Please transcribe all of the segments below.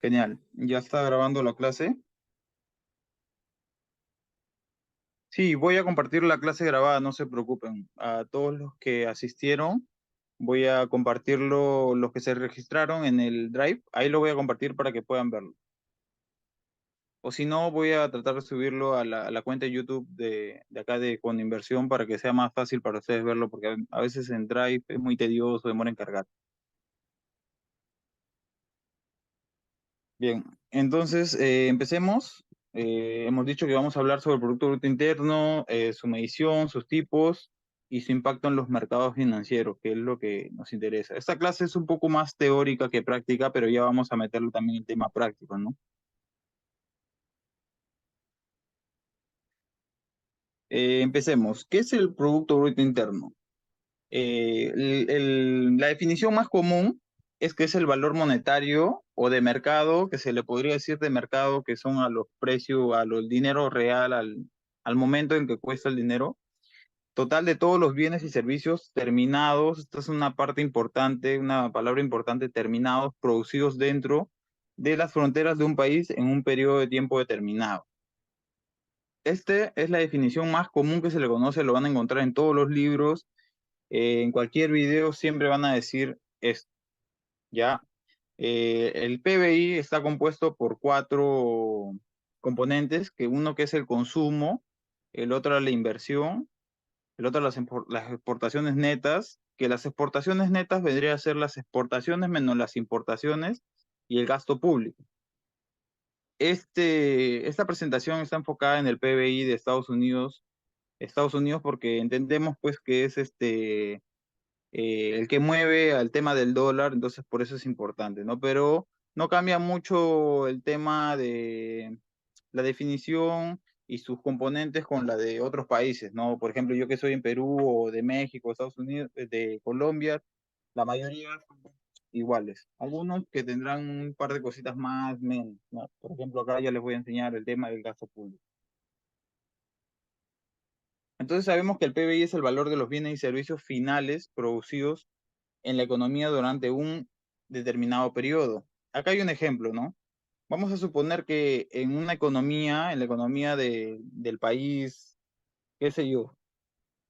Genial. ¿Ya está grabando la clase? Sí, voy a compartir la clase grabada, no se preocupen. A todos los que asistieron, voy a compartirlo, los que se registraron en el Drive, ahí lo voy a compartir para que puedan verlo. O si no, voy a tratar de subirlo a la cuenta de YouTube de acá de Con Inversión para que sea más fácil para ustedes verlo, porque a veces en Drive es muy tedioso, demora en cargar. Bien, entonces empecemos. Hemos dicho que vamos a hablar sobre el Producto Bruto Interno, su medición, sus tipos y su impacto en los mercados financieros, que es lo que nos interesa. Esta clase es un poco más teórica que práctica, pero ya vamos a meterlo también en tema práctico, ¿no? Empecemos. ¿Qué es el Producto Bruto Interno? La definición más común es que es el valor monetario o de mercado, que se le podría decir de mercado, que son a los precios, el dinero real, al momento en que cuesta el dinero, total de todos los bienes y servicios terminados. Esta es una parte importante, una palabra importante, terminados, producidos dentro de las fronteras de un país en un periodo de tiempo determinado. Este es la definición más común que se le conoce, lo van a encontrar en todos los libros, en cualquier video siempre van a decir esto, ¿ya? El PBI está compuesto por cuatro componentes, que uno que es el consumo, el otro la inversión, el otro las exportaciones netas, que las exportaciones netas vendrían a ser las exportaciones menos las importaciones y el gasto público. Esta presentación está enfocada en el PBI de Estados Unidos porque entendemos pues que es el que mueve al tema del dólar, entonces por eso es importante, ¿no? Pero no cambia mucho el tema de la definición y sus componentes con la de otros países, ¿no? Por ejemplo, yo que soy en Perú o de México, Estados Unidos, de Colombia, la mayoría son iguales. Algunos que tendrán un par de cositas más, menos, ¿no? Por ejemplo, acá ya les voy a enseñar el tema del gasto público. Entonces sabemos que el PBI es el valor de los bienes y servicios finales producidos en la economía durante un determinado periodo. Acá hay un ejemplo, ¿no? Vamos a suponer que en una economía, en la economía del país, qué sé yo,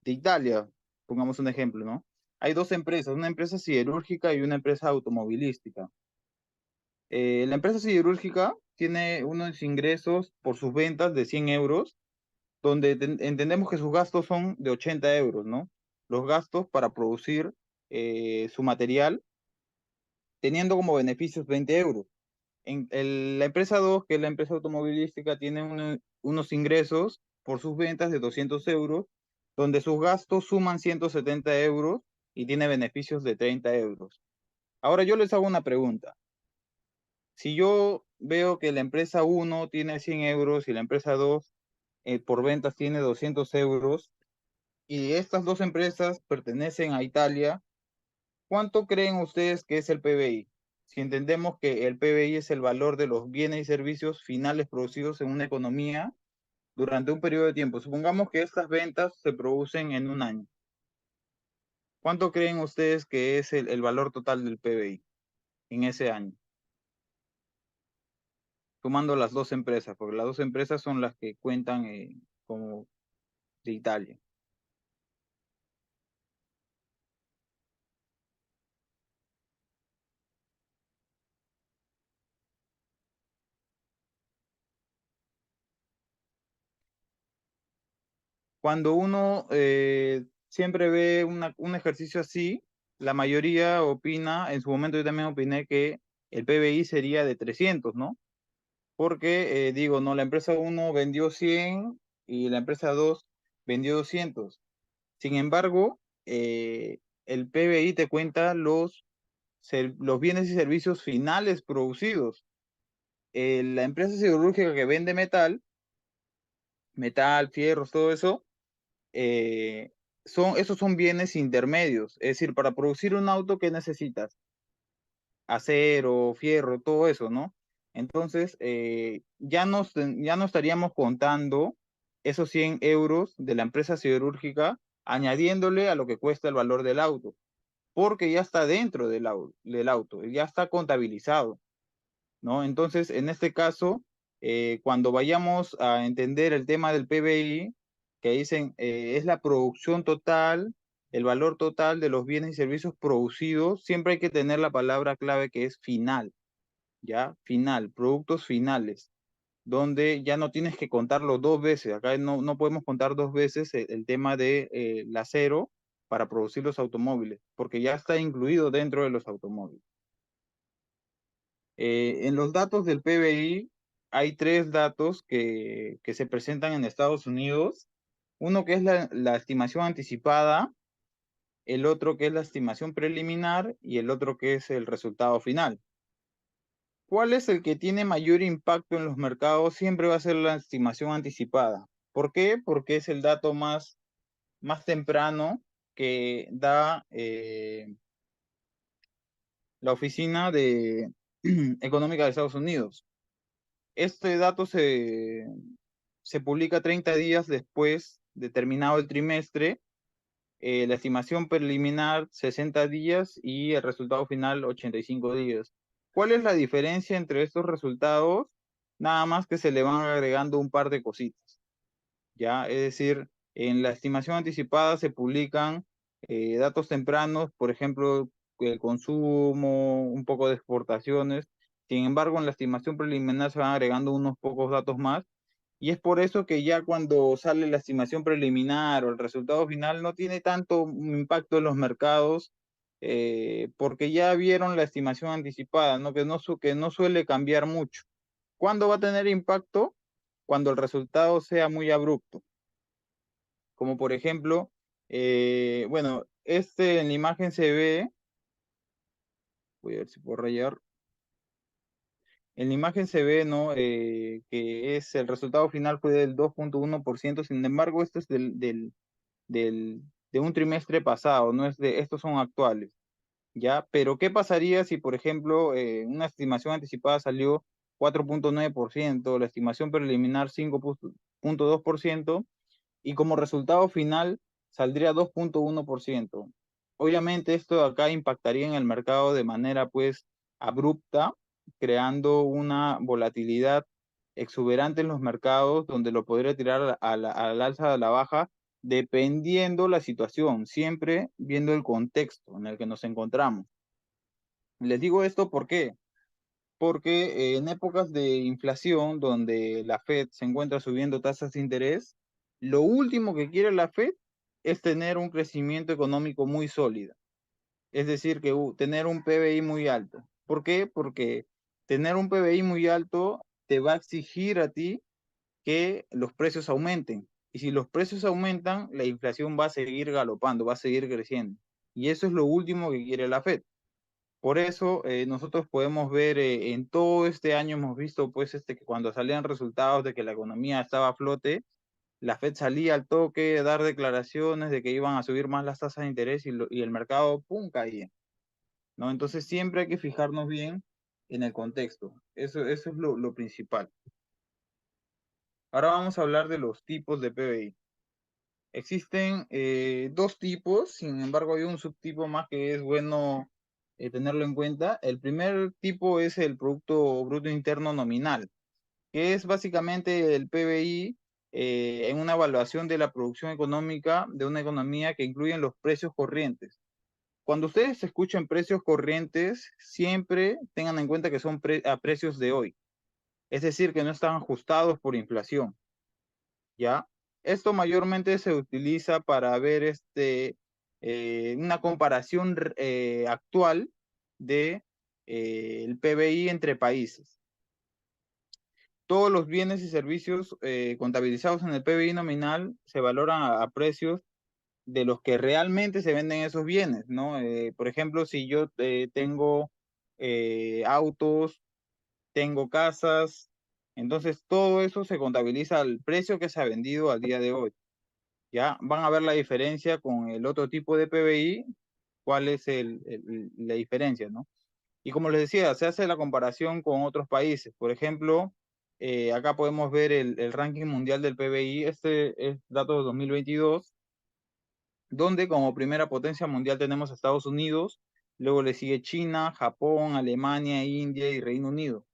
de Italia, pongamos un ejemplo, ¿no? Hay dos empresas, una empresa siderúrgica y una empresa automovilística. La empresa siderúrgica tiene unos ingresos por sus ventas de 100 euros, donde entendemos que sus gastos son de 80 euros, ¿no? Los gastos para producir su material teniendo como beneficios 20 euros. La empresa 2, que es la empresa automovilística, tiene unos ingresos por sus ventas de 200 euros, donde sus gastos suman 170 euros y tiene beneficios de 30 euros. Ahora yo les hago una pregunta. Si yo veo que la empresa uno tiene 100 euros y la empresa 2 por ventas tiene 200 euros y estas dos empresas pertenecen a Italia, ¿cuánto creen ustedes que es el PBI? Si entendemos que el PBI es el valor de los bienes y servicios finales producidos en una economía durante un periodo de tiempo. Supongamos que estas ventas se producen en un año. ¿Cuánto creen ustedes que es el valor total del PBI en ese año? Sumando las dos empresas, porque las dos empresas son las que cuentan como de Italia. Cuando uno siempre ve un ejercicio así, la mayoría opina, en su momento yo también opiné que el PBI sería de 300, ¿no? Porque, digo, no, la empresa uno vendió 100 y la empresa 2 vendió 200. Sin embargo, el PBI te cuenta los bienes y servicios finales producidos. La empresa siderúrgica que vende metal, fierros, todo eso, eh, esos son bienes intermedios. Es decir, para producir un auto, ¿qué necesitas? Acero, fierro, todo eso, ¿no? Entonces, ya no estaríamos contando esos 100 euros de la empresa siderúrgica, añadiéndole a lo que cuesta el valor del auto, porque ya está dentro del auto, ya está contabilizado. ¿no? Entonces, en este caso, cuando vayamos a entender el tema del PBI, que dicen es la producción total, el valor total de los bienes y servicios producidos, siempre hay que tener la palabra clave que es final, ¿ya? Final, productos finales, donde ya no tienes que contarlo dos veces. Acá no podemos contar dos veces el tema de acero para producir los automóviles, porque ya está incluido dentro de los automóviles. En los datos del PBI hay tres datos que se presentan en Estados Unidos. Uno que es la estimación anticipada, el otro que es la estimación preliminar y el otro que es el resultado final. ¿Cuál es el que tiene mayor impacto en los mercados? Siempre va a ser la estimación anticipada. ¿Por qué? Porque es el dato más temprano que da la Oficina Económica de Estados Unidos. Este dato se publica 30 días después de terminado el trimestre, la estimación preliminar 60 días y el resultado final 85 días. ¿Cuál es la diferencia entre estos resultados? Nada más que se le van agregando un par de cositas, ¿ya? Es decir, en la estimación anticipada se publican datos tempranos, por ejemplo, el consumo, un poco de exportaciones. Sin embargo, en la estimación preliminar se van agregando unos pocos datos más. Y es por eso que ya cuando sale la estimación preliminar o el resultado final no tiene tanto impacto en los mercados, porque ya vieron la estimación anticipada, ¿no? Que no suele cambiar mucho. ¿Cuándo va a tener impacto? Cuando el resultado sea muy abrupto. Como por ejemplo, bueno, en la imagen se ve, voy a ver si puedo rayar, en la imagen se ve, ¿no? Que es el resultado final fue del 2.1%. Sin embargo, esto es del, de un trimestre pasado, no es de, estos son actuales, ¿ya? Pero ¿qué pasaría si, por ejemplo, una estimación anticipada salió 4.9%, la estimación preliminar 5.2%, y como resultado final saldría 2.1%? Obviamente esto de acá impactaría en el mercado de manera pues abrupta, creando una volatilidad exuberante en los mercados donde lo podría tirar al alza o a la baja dependiendo la situación, siempre viendo el contexto en el que nos encontramos. Les digo esto ¿por qué? Porque en épocas de inflación, donde la Fed se encuentra subiendo tasas de interés, lo último que quiere la Fed es tener un crecimiento económico muy sólido. Es decir, que tener un PBI muy alto. ¿Por qué? Porque tener un PBI muy alto te va a exigir a ti que los precios aumenten. Y si los precios aumentan, la inflación va a seguir galopando, va a seguir creciendo. Y eso es lo último que quiere la Fed. Por eso nosotros podemos ver en todo este año hemos visto pues que cuando salían resultados de que la economía estaba a flote, la Fed salía al toque, dar declaraciones de que iban a subir más las tasas de interés y el mercado pum caía, ¿no? Entonces siempre hay que fijarnos bien en el contexto. Eso es lo principal. Ahora vamos a hablar de los tipos de PBI. Existen dos tipos, sin embargo hay un subtipo más que es bueno tenerlo en cuenta. El primer tipo es el Producto Bruto Interno Nominal, que es básicamente el PBI en una evaluación de la producción económica de una economía que incluyen los precios corrientes. Cuando ustedes escuchen precios corrientes, siempre tengan en cuenta que son a precios de hoy, es decir, que no están ajustados por inflación. ¿Ya? Esto mayormente se utiliza para ver una comparación actual de el PBI entre países. Todos los bienes y servicios contabilizados en el PBI nominal se valoran a precios de los que realmente se venden esos bienes, ¿no? Por ejemplo, si yo tengo autos, tengo casas, entonces todo eso se contabiliza al precio que se ha vendido al día de hoy. Ya van a ver la diferencia con el otro tipo de PBI, cuál es la diferencia, ¿no? Y como les decía, se hace la comparación con otros países. Por ejemplo, acá podemos ver el ranking mundial del PBI, este es dato de 2022, donde como primera potencia mundial tenemos a Estados Unidos, luego le sigue China, Japón, Alemania, India y Reino Unido.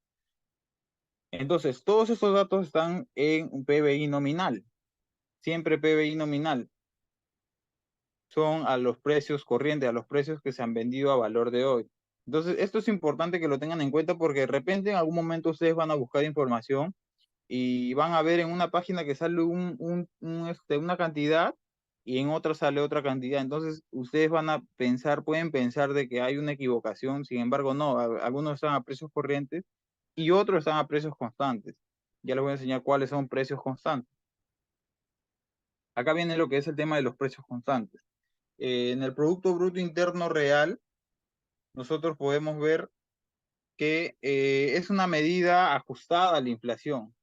Entonces, todos estos datos están en un PBI nominal. Siempre PBI nominal son a los precios corrientes, a los precios que se han vendido a valor de hoy. Entonces, esto es importante que lo tengan en cuenta porque de repente en algún momento ustedes van a buscar información y van a ver en una página que sale una cantidad y en otra sale otra cantidad. Entonces, ustedes van a pensar, pueden pensar de que hay una equivocación, sin embargo, no, algunos están a precios corrientes y otros están a precios constantes. Ya les voy a enseñar cuáles son precios constantes. Acá viene lo que es el tema de los precios constantes. En el Producto Bruto Interno Real, nosotros podemos ver que es una medida ajustada a la inflación,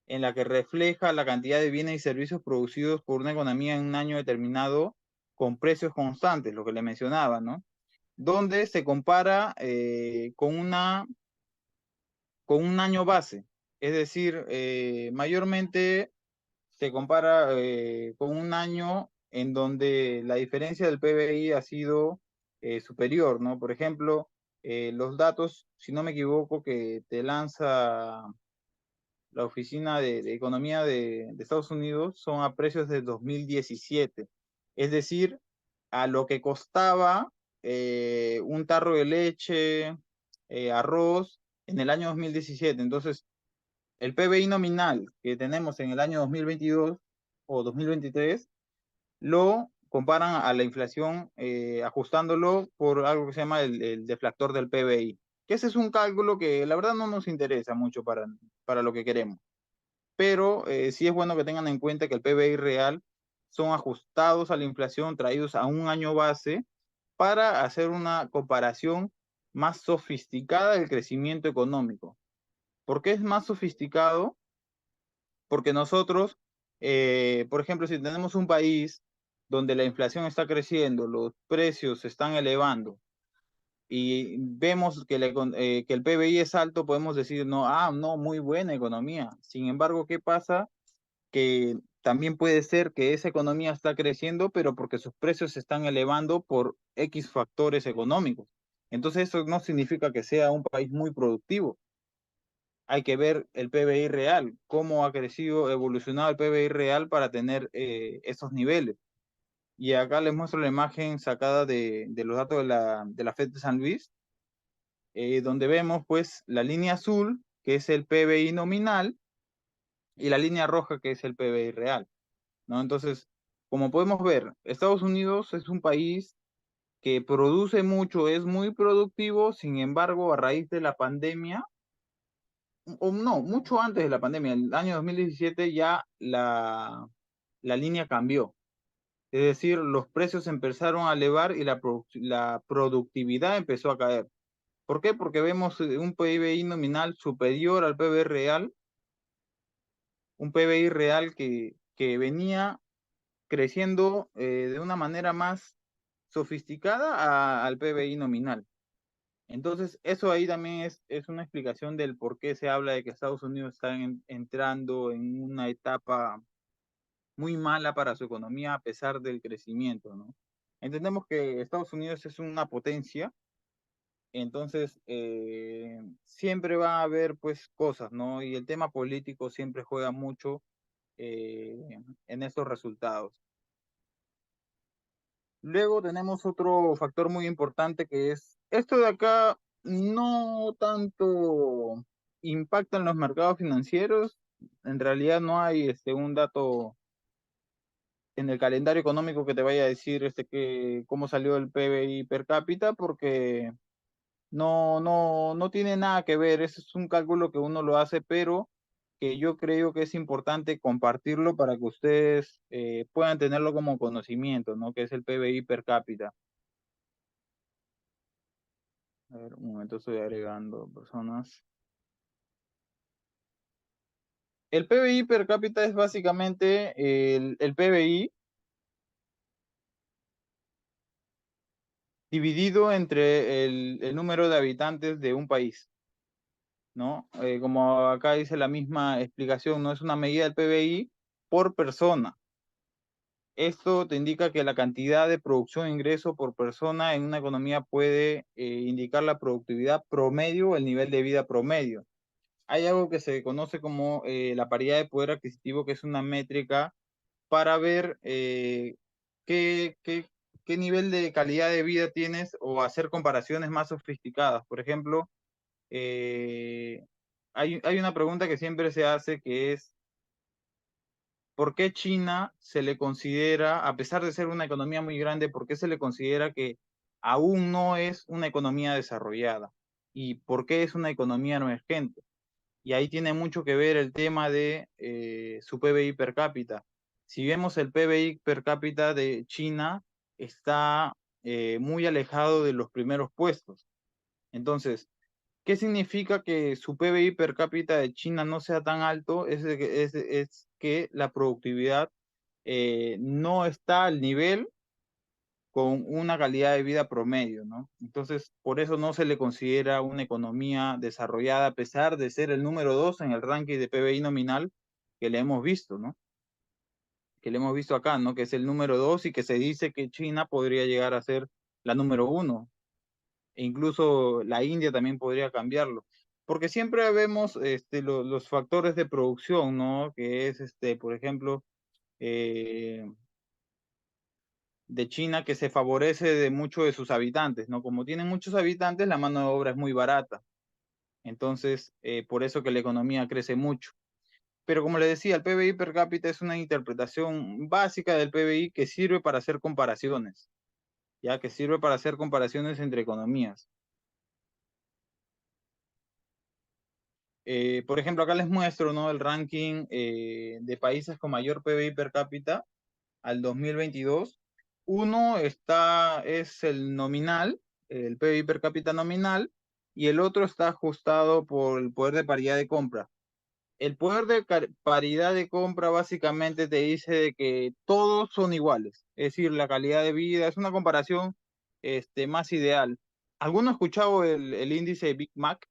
en la que refleja la cantidad de bienes y servicios producidos por una economía en un año determinado con precios constantes, lo que le mencionaba, ¿no? Donde se compara con un año base, es decir, mayormente se compara con un año en donde la diferencia del PBI ha sido superior, ¿no? Por ejemplo, los datos, si no me equivoco, que te lanza la Oficina de Economía de Estados Unidos son a precios de 2017. Es decir, a lo que costaba un tarro de leche, arroz en el año 2017. Entonces, el PBI nominal que tenemos en el año 2022 o 2023 lo comparan a la inflación ajustándolo por algo que se llama el deflactor del PBI. Que ese es un cálculo que la verdad no nos interesa mucho para lo que queremos. Pero sí es bueno que tengan en cuenta que el PBI real son ajustados a la inflación, traídos a un año base para hacer una comparación más sofisticada del crecimiento económico. ¿Por qué es más sofisticado? Porque nosotros, por ejemplo, si tenemos un país donde la inflación está creciendo, los precios se están elevando y vemos que el PBI es alto, podemos decir, no, no, muy buena economía. Sin embargo, ¿qué pasa? Que también puede ser que esa economía está creciendo, pero porque sus precios se están elevando por X factores económicos. Entonces, eso no significa que sea un país muy productivo. Hay que ver el PBI real, cómo ha crecido, evolucionado el PBI real para tener esos niveles. Y acá les muestro la imagen sacada de los datos de la Fed de San Luis, donde vemos pues la línea azul, que es el PBI nominal, y la línea roja, que es el PBI real, ¿no? Entonces, como podemos ver, Estados Unidos es un país que produce mucho, es muy productivo, sin embargo, a raíz de la pandemia, o no, mucho antes de la pandemia, en el año 2017 ya la línea cambió. Es decir, los precios empezaron a elevar y la productividad empezó a caer. ¿Por qué? Porque vemos un PBI nominal superior al PBI real, un PBI real que venía creciendo de una manera más sofisticada al PBI nominal. Entonces, eso ahí también es una explicación del por qué se habla de que Estados Unidos está entrando en una etapa muy mala para su economía a pesar del crecimiento, ¿no? Entendemos que Estados Unidos es una potencia, entonces siempre va a haber pues cosas, ¿no? Y el tema político siempre juega mucho en estos resultados. Luego tenemos otro factor muy importante que es, esto de acá no tanto impacta en los mercados financieros, en realidad no hay un dato en el calendario económico que te vaya a decir cómo salió el PBI per cápita, porque no tiene nada que ver, ese es un cálculo que uno lo hace, pero que yo creo que es importante compartirlo para que ustedes puedan tenerlo como conocimiento, ¿no? Que es el PBI per cápita. A ver, un momento, estoy agregando personas. El PBI per cápita es básicamente el PBI dividido entre el número de habitantes de un país, ¿no? Como acá dice la misma explicación, no es una medida del PBI por persona. Esto te indica que la cantidad de producción e ingreso por persona en una economía puede indicar la productividad promedio o el nivel de vida promedio. hay algo que se conoce como la paridad de poder adquisitivo, que es una métrica para ver qué, qué, qué nivel de calidad de vida tienes o hacer comparaciones más sofisticadas. Por ejemplo, hay una pregunta que siempre se hace que es, ¿por qué China se le considera, a pesar de ser una economía muy grande, por qué se le considera que aún no es una economía desarrollada? ¿Y por qué es una economía emergente? Y ahí tiene mucho que ver el tema de su PBI per cápita. Si vemos el PBI per cápita de China, está muy alejado de los primeros puestos. Entonces, ¿qué significa que su PBI per cápita de China no sea tan alto? Es que la productividad no está al nivel con una calidad de vida promedio, ¿no? Entonces, por eso no se le considera una economía desarrollada, a pesar de ser el número 2 en el ranking de PBI nominal que le hemos visto, ¿no? Que le hemos visto acá, ¿no? Que es el número 2 y que se dice que China podría llegar a ser la número 1. E incluso la India también podría cambiarlo. Porque siempre vemos los factores de producción, ¿no? Que es, por ejemplo, eh, de China que se favorece de muchos de sus habitantes, ¿no? Como tienen muchos habitantes, la mano de obra es muy barata. Entonces, por eso que la economía crece mucho. Pero como le decía, el PBI per cápita es una interpretación básica del PBI que sirve para hacer comparaciones, ya que sirve para hacer comparaciones entre economías. Por ejemplo, acá les muestro, ¿no? El ranking de países con mayor PBI per cápita al 2022. Uno es el nominal, el PIB per cápita nominal, y el otro está ajustado por el poder de paridad de compra. El poder de paridad de compra básicamente te dice de que todos son iguales, es decir, la calidad de vida es una comparación más ideal. ¿Alguno ha escuchado el índice Big Mac?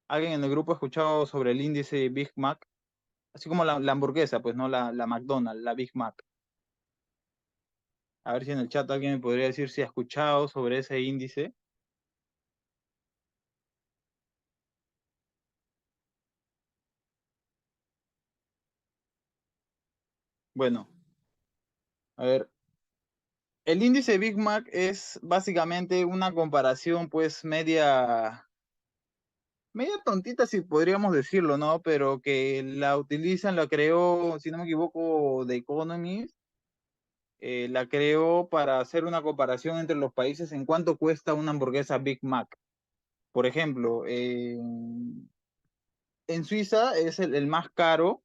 ¿Alguien en el grupo ha escuchado sobre el índice Big Mac? Así como la hamburguesa, pues no la McDonald's, la Big Mac. A ver si en el chat alguien me podría decir si ha escuchado sobre ese índice. Bueno, a ver, el índice Big Mac es básicamente una comparación pues media tontita si podríamos decirlo, ¿no? Pero que la utilizan, la creó, si no me equivoco, The Economist, la creó para hacer una comparación entre los países en cuánto cuesta una hamburguesa Big Mac. Por ejemplo, en Suiza es el más caro,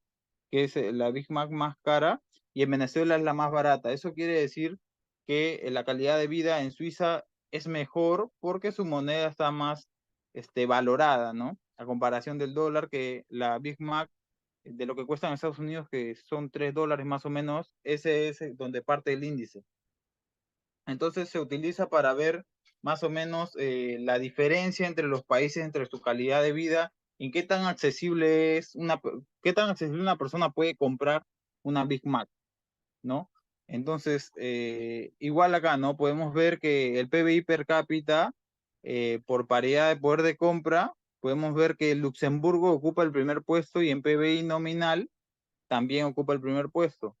que es la Big Mac más cara, y en Venezuela es la más barata. Eso quiere decir que la calidad de vida en Suiza es mejor porque su moneda está más valorada, ¿no? A comparación del dólar, que la Big Mac, de lo que cuesta en Estados Unidos, que son $3 más o menos, ese es donde parte el índice. Entonces se utiliza para ver más o menos la diferencia entre los países, entre su calidad de vida, y qué tan accesible qué tan accesible una persona puede comprar una Big Mac, ¿no? Entonces, igual acá, ¿no? Podemos ver que el PBI per cápita, por paridad de poder de compra, podemos ver que Luxemburgo ocupa el primer puesto y en PBI nominal también ocupa el primer puesto,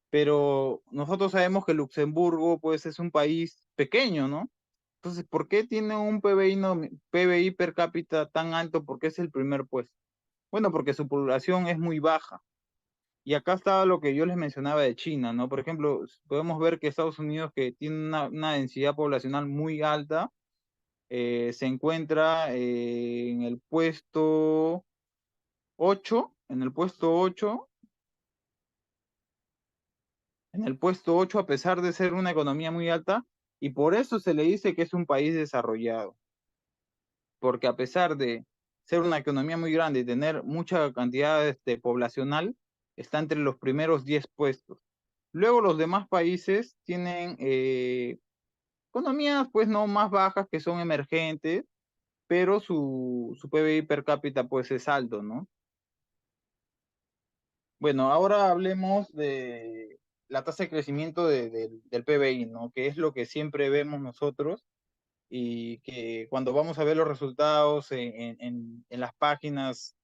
pero nosotros sabemos que Luxemburgo pues es un país pequeño, ¿no? Entonces, ¿por qué tiene un PBI, PBI per cápita tan alto? ¿Por qué es el primer puesto? Bueno, porque su población es muy baja. Y acá está lo que yo les mencionaba de China, ¿no? Por ejemplo, podemos ver que Estados Unidos, que tiene una densidad poblacional muy alta, se encuentra en el puesto 8, en el puesto 8 a pesar de ser una economía muy alta, y por eso se le dice que es un país desarrollado, porque a pesar de ser una economía muy grande y tener mucha cantidad poblacional, está entre los primeros 10 puestos. Luego los demás países tienen economías pues no más bajas, que son emergentes, pero su PBI per cápita pues es alto, ¿no? Bueno, ahora hablemos de la tasa de crecimiento del PBI, ¿no? Que es lo que siempre vemos nosotros. y que cuando vamos a ver los resultados en las páginas,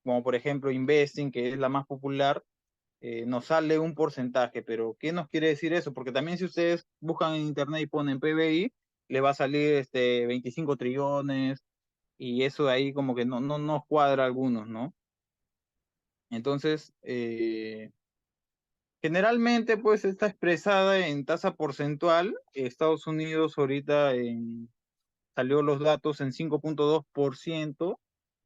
como por ejemplo Investing, que es la más popular, nos sale un porcentaje, pero ¿qué nos quiere decir eso? Porque también si ustedes buscan en internet y ponen PBI, le va a salir 25 trillones y eso de ahí como que no nos cuadra a algunos, ¿no? Entonces, generalmente pues está expresada en tasa porcentual. Estados Unidos ahorita salió los datos en 5,2%,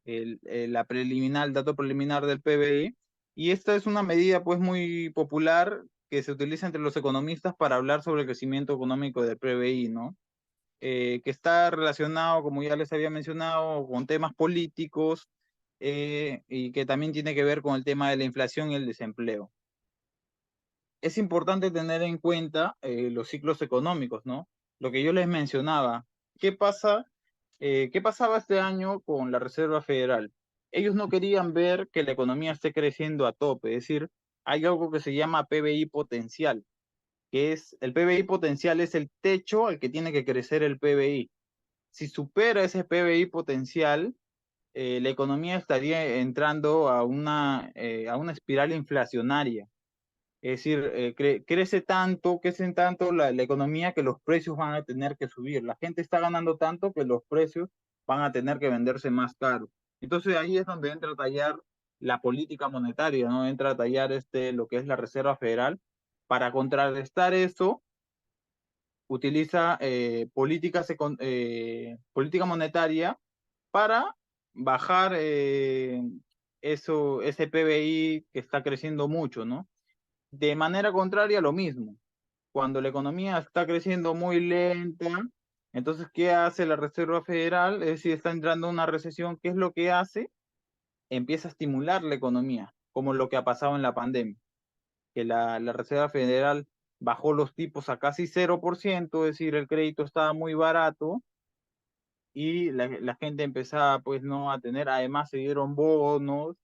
el dato preliminar del PBI, y esta es una medida pues muy popular que se utiliza entre los economistas para hablar sobre el crecimiento económico del PBI, ¿no? Que está relacionado, como ya les había mencionado, con temas políticos y que también tiene que ver con el tema de la inflación y el desempleo. Es importante tener en cuenta los ciclos económicos, ¿no? Lo que yo les mencionaba. ¿Qué pasa? ¿Qué pasaba este año con la Reserva Federal? Ellos no querían ver que la economía esté creciendo a tope, es decir, hay algo que se llama PBI potencial, que es el PBI potencial es el techo al que tiene que crecer el PBI. Si supera ese PBI potencial, la economía estaría entrando a una espiral inflacionaria. Es decir, crece tanto la economía que los precios van a tener que subir. La gente está ganando tanto que los precios van a tener que venderse más caro. Entonces ahí es donde entra a tallar la política monetaria, ¿no? Entra a tallar lo que es la Reserva Federal. Para contrarrestar eso, utiliza política monetaria para bajar ese PBI que está creciendo mucho, ¿no? De manera contraria, lo mismo. Cuando la economía está creciendo muy lenta, entonces, ¿qué hace la Reserva Federal? Es decir, está entrando una recesión. ¿Qué es lo que hace? Empieza a estimular la economía, como lo que ha pasado en la pandemia, que la Reserva Federal bajó los tipos a casi 0%, es decir, el crédito estaba muy barato y la gente empezaba pues no a tener, además se dieron bonos,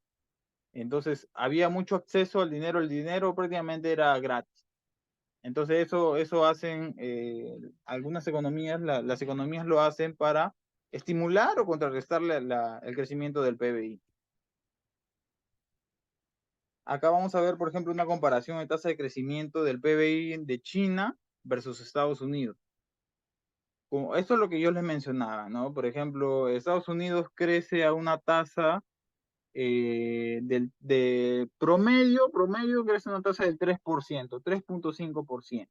entonces había mucho acceso al dinero, el dinero prácticamente era gratis. Entonces eso hacen algunas economías, las economías lo hacen para estimular o contrarrestar el crecimiento del PBI. Acá vamos a ver, por ejemplo, una comparación de tasa de crecimiento del PBI de China versus Estados Unidos. Esto es lo que yo les mencionaba, ¿no? Por ejemplo, Estados Unidos crece a una tasa de promedio crece a una tasa del 3%, 3,5%.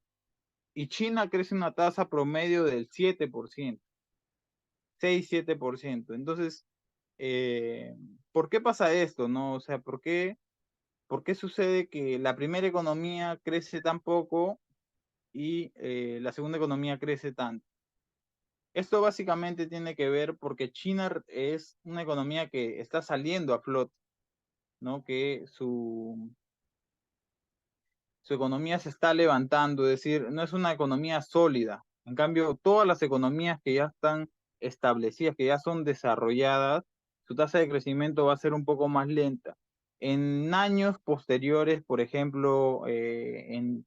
Y China crece una tasa promedio del 7%, 6-7%. Entonces, eh, ¿por qué pasa esto, no? O sea, por qué sucede que la primera economía crece tan poco y la segunda economía crece tanto? Esto básicamente tiene que ver porque China es una economía que está saliendo a flote, ¿no? Que su economía se está levantando, es decir, no es una economía sólida. En cambio, todas las economías que ya están establecidas, que ya son desarrolladas, su tasa de crecimiento va a ser un poco más lenta. En años posteriores, por ejemplo, en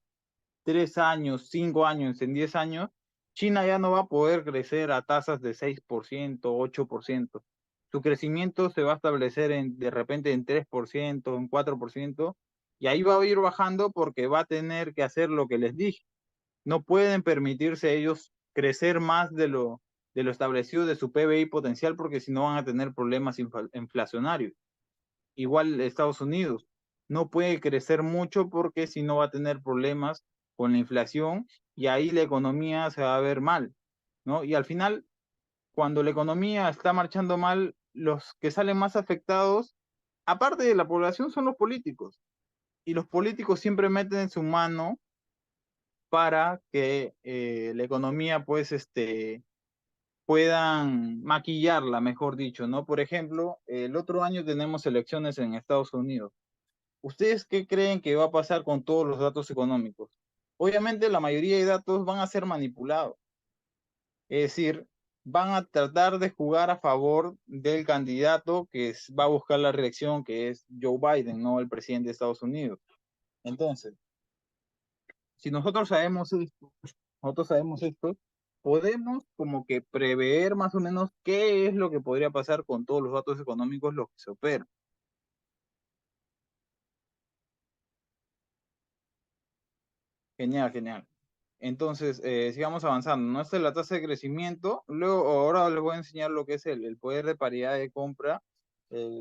3 años, 5 años, en 10 años, China ya no va a poder crecer a tasas de 6%, 8%. Su crecimiento se va a establecer de repente en 3%, en 4%, y ahí va a ir bajando porque va a tener que hacer lo que les dije. No pueden permitirse ellos crecer más de lo establecido de su PBI potencial porque si no van a tener problemas inflacionarios. Igual Estados Unidos no puede crecer mucho porque si no va a tener problemas con la inflación y ahí la economía se va a ver mal, ¿no? Y al final, cuando la economía está marchando mal, los que salen más afectados, aparte de la población, son los políticos. Y los políticos siempre meten su mano para que la economía, pues, puedan maquillarla, mejor dicho, ¿no? Por ejemplo, el otro año tenemos elecciones en Estados Unidos. ¿Ustedes qué creen que va a pasar con todos los datos económicos? Obviamente la mayoría de datos van a ser manipulados, es decir, van a tratar de jugar a favor del candidato va a buscar la reelección, que es Joe Biden, no el presidente de Estados Unidos. Entonces, si nosotros sabemos esto, podemos como que prever más o menos qué es lo que podría pasar con todos los datos económicos los que se operan. Genial, genial. Entonces, sigamos avanzando. ¿No? Esta es la tasa de crecimiento. Luego, ahora les voy a enseñar lo que es el poder de paridad de compra,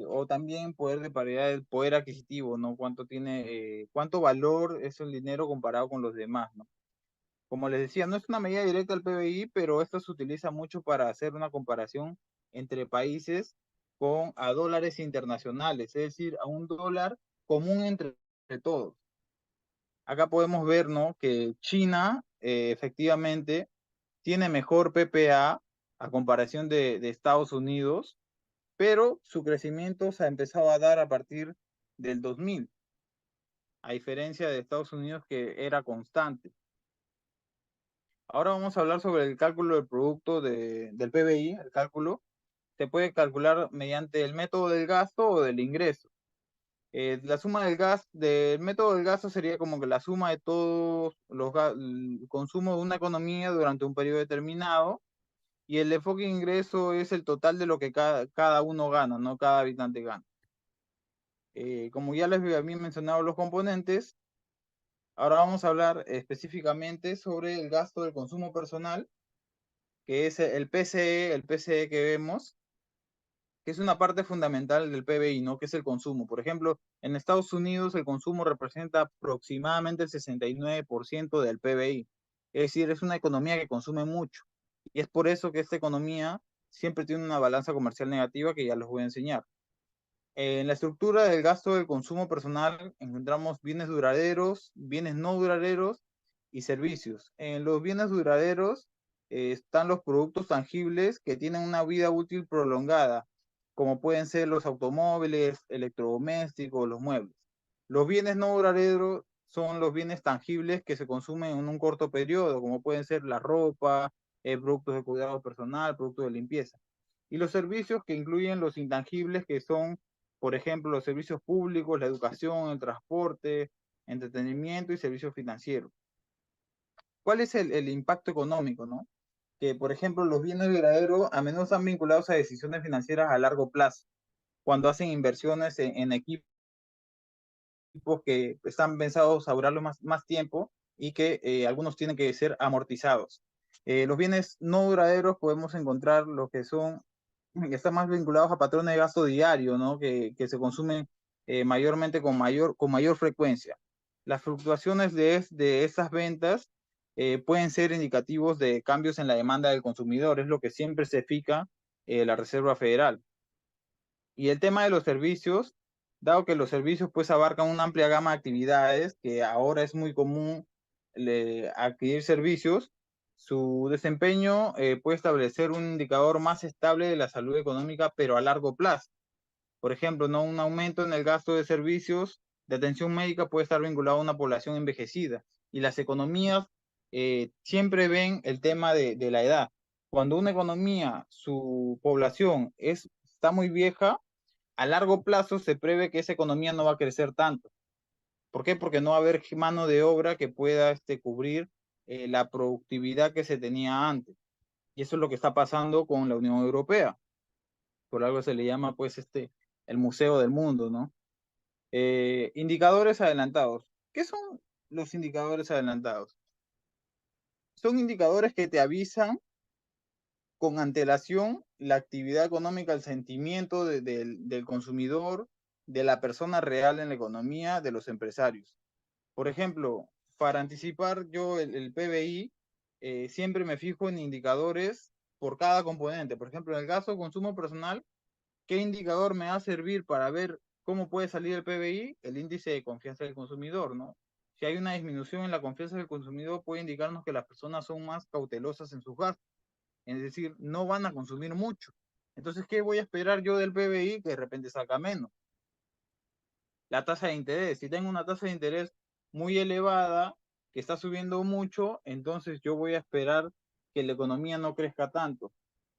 o también poder de paridad del poder adquisitivo, ¿no? Cuánto tiene, cuánto valor es el dinero comparado con los demás, ¿no? Como les decía, no es una medida directa al PBI, pero esto se utiliza mucho para hacer una comparación entre países con a dólares internacionales, es decir, a un dólar común entre todos. Acá podemos ver, ¿no? Que China efectivamente tiene mejor PPA a comparación de Estados Unidos, pero su crecimiento se ha empezado a dar a partir del 2000, a diferencia de Estados Unidos que era constante. Ahora vamos a hablar sobre el cálculo del producto del PBI. El cálculo se puede calcular mediante el método del gasto o del ingreso. La suma del método del gasto sería como que la suma de todos el consumo de una economía durante un periodo determinado, y el enfoque de ingreso es el total de lo que cada uno gana, no cada habitante gana. Como ya les había mencionado los componentes, ahora vamos a hablar específicamente sobre el gasto del consumo personal, que es el PCE que vemos, que es una parte fundamental del PBI, ¿no? Que es el consumo. Por ejemplo, en Estados Unidos el consumo representa aproximadamente el 69% del PBI. Es decir, es una economía que consume mucho. Y es por eso que esta economía siempre tiene una balanza comercial negativa que ya les voy a enseñar. En la estructura del gasto del consumo personal encontramos bienes duraderos, bienes no duraderos y servicios. En los bienes duraderos están los productos tangibles que tienen una vida útil prolongada, como pueden ser los automóviles, electrodomésticos, los muebles. Los bienes no duraderos son los bienes tangibles que se consumen en un corto periodo, como pueden ser la ropa, productos de cuidado personal, productos de limpieza. Y los servicios que incluyen los intangibles, que son, por ejemplo, los servicios públicos, la educación, el transporte, entretenimiento y servicios financieros. ¿Cuál es el impacto económico, no? Que, por ejemplo, los bienes duraderos a menudo están vinculados a decisiones financieras a largo plazo, cuando hacen inversiones en equipos que están pensados a durarlo más tiempo y que algunos tienen que ser amortizados. Los bienes no duraderos podemos encontrar lo que son, están más vinculados a patrones de gasto diario, ¿no? Que se consumen mayormente con mayor frecuencia. Las fluctuaciones de estas ventas pueden ser indicativos de cambios en la demanda del consumidor, es lo que siempre se fija la Reserva Federal. Y el tema de los servicios, dado que los servicios pues abarcan una amplia gama de actividades, que ahora es muy común adquirir servicios, su desempeño puede establecer un indicador más estable de la salud económica, pero a largo plazo. Por ejemplo, ¿no? Un aumento en el gasto de servicios de atención médica puede estar vinculado a una población envejecida. Y las economías siempre ven el tema de la edad. Cuando una economía, su población está muy vieja, a largo plazo se prevé que esa economía no va a crecer tanto. ¿Por qué? Porque no va a haber mano de obra que pueda cubrir la productividad que se tenía antes. Y eso es lo que está pasando con la Unión Europea. Por algo se le llama, pues, el museo del mundo, ¿no? Indicadores adelantados. ¿Qué son los indicadores adelantados? Son indicadores que te avisan con antelación la actividad económica, el sentimiento del consumidor, de la persona real en la economía, de los empresarios. Por ejemplo, para anticipar yo el PBI, siempre me fijo en indicadores por cada componente. Por ejemplo, en el caso de consumo personal, ¿qué indicador me va a servir para ver cómo puede salir el PBI? El índice de confianza del consumidor, ¿no? Si hay una disminución en la confianza del consumidor, puede indicarnos que las personas son más cautelosas en sus gastos, es decir, no van a consumir mucho. Entonces, ¿qué voy a esperar yo del PBI que de repente saca menos? La tasa de interés. Si tengo una tasa de interés muy elevada, que está subiendo mucho, entonces yo voy a esperar que la economía no crezca tanto.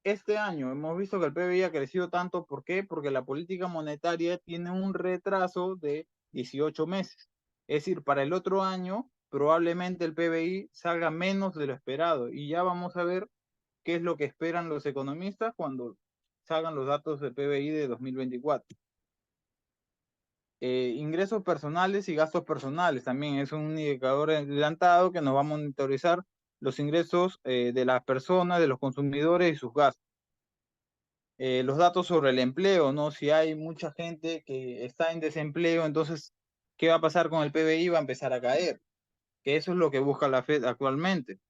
Este año hemos visto que el PBI ha crecido tanto, ¿por qué? Porque la política monetaria tiene un retraso de 18 meses. Es decir, para el otro año probablemente el PBI salga menos de lo esperado. Y ya vamos a ver qué es lo que esperan los economistas cuando salgan los datos del PBI de 2024. Ingresos personales y gastos personales también es un indicador adelantado que nos va a monitorizar los ingresos de las personas, de los consumidores y sus gastos. Los datos sobre el empleo, ¿no? Si hay mucha gente que está en desempleo, entonces, ¿qué va a pasar con el PBI? Va a empezar a caer, que eso es lo que busca la Fed actualmente.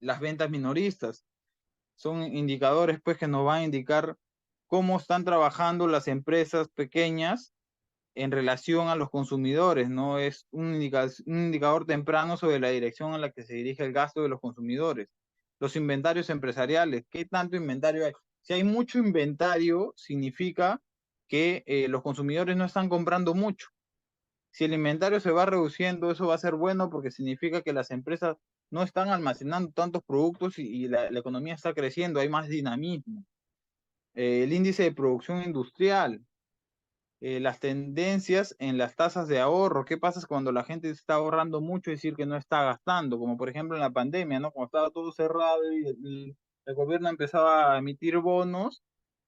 Las ventas minoristas son indicadores, pues, que nos van a indicar cómo están trabajando las empresas pequeñas en relación a los consumidores, ¿no? Es un indicador temprano sobre la dirección a la que se dirige el gasto de los consumidores. Los inventarios empresariales, ¿qué tanto inventario hay? Si hay mucho inventario, significa que los consumidores no están comprando mucho. Si el inventario se va reduciendo, eso va a ser bueno porque significa que las empresas no están almacenando tantos productos y la economía está creciendo, hay más dinamismo. El índice de producción industrial, las tendencias en las tasas de ahorro. ¿Qué pasa cuando la gente está ahorrando mucho y decir que no está gastando? Como por ejemplo en la pandemia, ¿no? Cuando estaba todo cerrado y el gobierno empezaba a emitir bonos,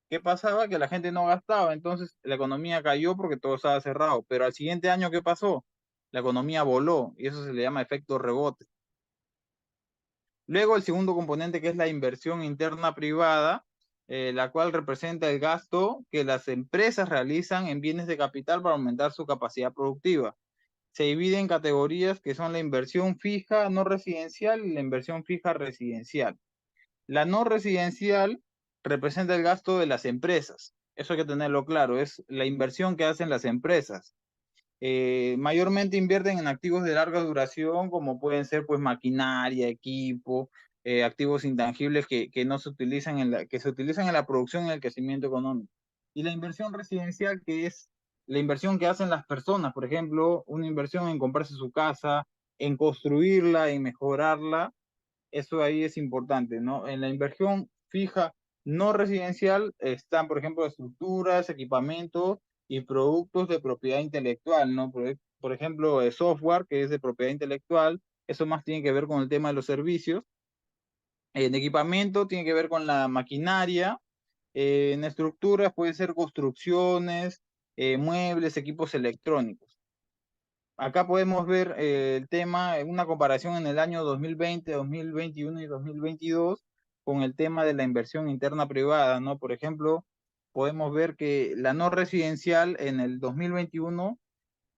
¿qué pasaba? Que la gente no gastaba, entonces la economía cayó porque todo estaba cerrado. Pero al siguiente año, ¿qué pasó? La economía voló y eso se le llama efecto rebote. Luego el segundo componente que es la inversión interna privada, la cual representa el gasto que las empresas realizan en bienes de capital para aumentar su capacidad productiva. Se divide en categorías que son la inversión fija no residencial y la inversión fija residencial. La no residencial representa el gasto de las empresas. Eso hay que tenerlo claro, es la inversión que hacen las empresas. Mayormente invierten en activos de larga duración, como pueden ser pues maquinaria, equipo, activos intangibles que no se utilizan que se utilizan en la producción y el crecimiento económico. Y la inversión residencial, que es la inversión que hacen las personas, por ejemplo, una inversión en comprarse su casa, en construirla, en mejorarla, eso ahí es importante, ¿no? En la inversión fija no residencial están, por ejemplo, estructuras, equipamientos y productos de propiedad intelectual, ¿no? Por ejemplo, software que es de propiedad intelectual, eso más tiene que ver con el tema de los servicios. En equipamiento tiene que ver con la maquinaria. En estructuras puede ser construcciones, muebles, equipos electrónicos. Acá podemos ver el tema, una comparación en el año 2020, 2021 y 2022 con el tema de la inversión interna privada, ¿no? Por ejemplo, podemos ver que la no residencial en el 2021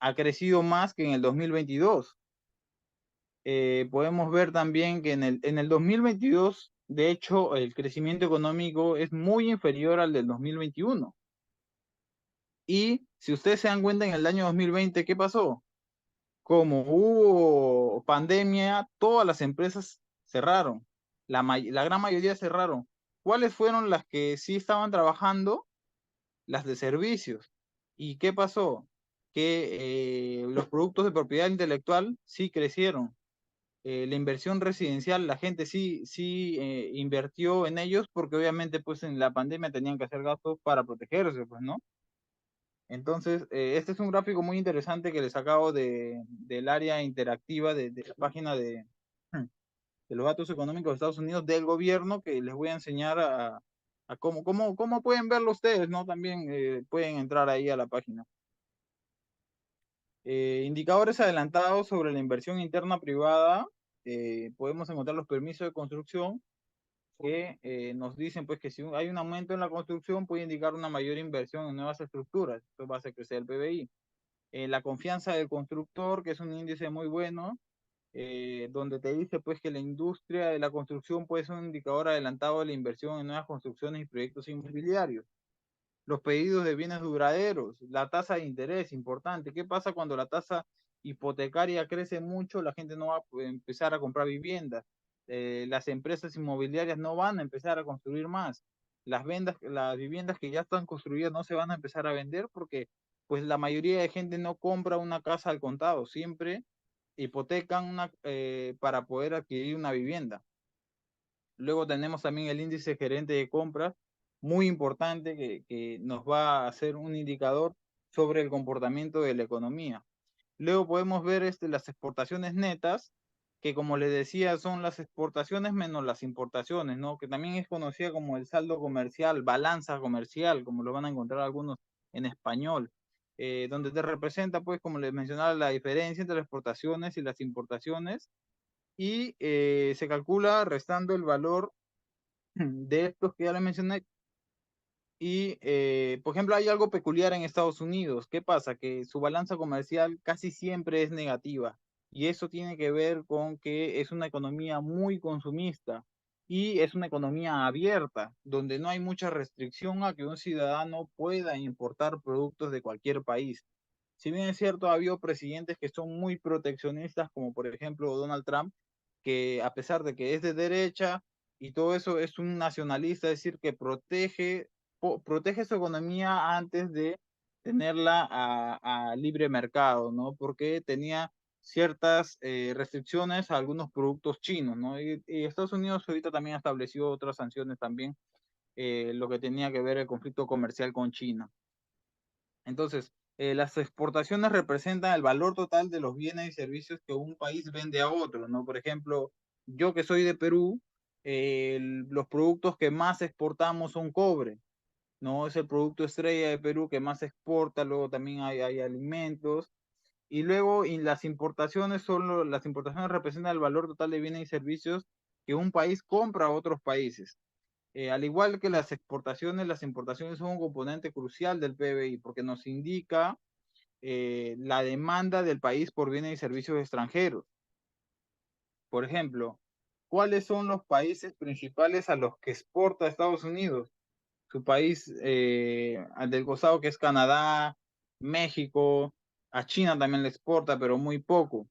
ha crecido más que en el 2022. Podemos ver también que en el 2022, de hecho, el crecimiento económico es muy inferior al del 2021. Y si ustedes se dan cuenta, en el año 2020, ¿qué pasó? Como hubo pandemia, todas las empresas cerraron, la gran mayoría cerraron. ¿Cuáles fueron las que sí estaban trabajando? Las de servicios. ¿Y qué pasó? Que los productos de propiedad intelectual sí crecieron. La inversión residencial, la gente sí invirtió en ellos porque obviamente pues en la pandemia tenían que hacer gastos para protegerse, pues, ¿no? Entonces, este es un gráfico muy interesante que les acabo del área interactiva de la página de los datos económicos de Estados Unidos del gobierno que les voy a enseñar a cómo pueden verlo ustedes, ¿no? También pueden entrar ahí a la página. Indicadores adelantados sobre la inversión interna privada. Podemos encontrar los permisos de construcción que nos dicen pues que si hay un aumento en la construcción puede indicar una mayor inversión en nuevas estructuras. Esto va a hacer crecer el PBI. La confianza del constructor, que es un índice muy bueno, donde te dice pues que la industria de la construcción puede ser un indicador adelantado de la inversión en nuevas construcciones y proyectos inmobiliarios. Los pedidos de bienes duraderos, la tasa de interés, importante. ¿Qué pasa cuando la tasa hipotecaria crece mucho? La gente no va a empezar a comprar viviendas. Las empresas inmobiliarias no van a empezar a construir más. Las viviendas que ya están construidas no se van a empezar a vender porque pues la mayoría de gente no compra una casa al contado, siempre hipotecan para poder adquirir una vivienda. Luego tenemos también el índice gerente de compras, muy importante, que nos va a hacer un indicador sobre el comportamiento de la economía. Luego podemos ver las exportaciones netas, que como les decía son las exportaciones menos las importaciones, ¿no? Que también es conocida como el saldo comercial, balanza comercial, como lo van a encontrar algunos en español, donde te representa, pues, como les mencionaba, la diferencia entre las exportaciones y las importaciones, y se calcula restando el valor de estos que ya les mencioné. Y, por ejemplo, hay algo peculiar en Estados Unidos. ¿Qué pasa? Que su balanza comercial casi siempre es negativa. Y eso tiene que ver con que es una economía muy consumista y es una economía abierta, donde no hay mucha restricción a que un ciudadano pueda importar productos de cualquier país. Si bien es cierto, ha habido presidentes que son muy proteccionistas, como por ejemplo Donald Trump, que a pesar de que es de derecha y todo eso, es un nacionalista, es decir, que protege su economía antes de tenerla a libre mercado, ¿no? Porque tenía ciertas restricciones a algunos productos chinos, ¿no? Y Estados Unidos ahorita también estableció otras sanciones también, lo que tenía que ver el conflicto comercial con China. Entonces, las exportaciones representan el valor total de los bienes y servicios que un país vende a otro, ¿no? Por ejemplo, yo que soy de Perú, los productos que más exportamos son cobre, ¿no? Es el producto estrella de Perú que más se exporta, luego también hay alimentos, y luego y las importaciones representan el valor total de bienes y servicios que un país compra a otros países. Al igual que las importaciones son un componente crucial del PBI porque nos indica la demanda del país por bienes y servicios extranjeros. Por ejemplo, ¿cuáles son los países principales a los que exporta Estados Unidos? Su país del costado, que es Canadá, México, a China también le exporta, pero muy poco.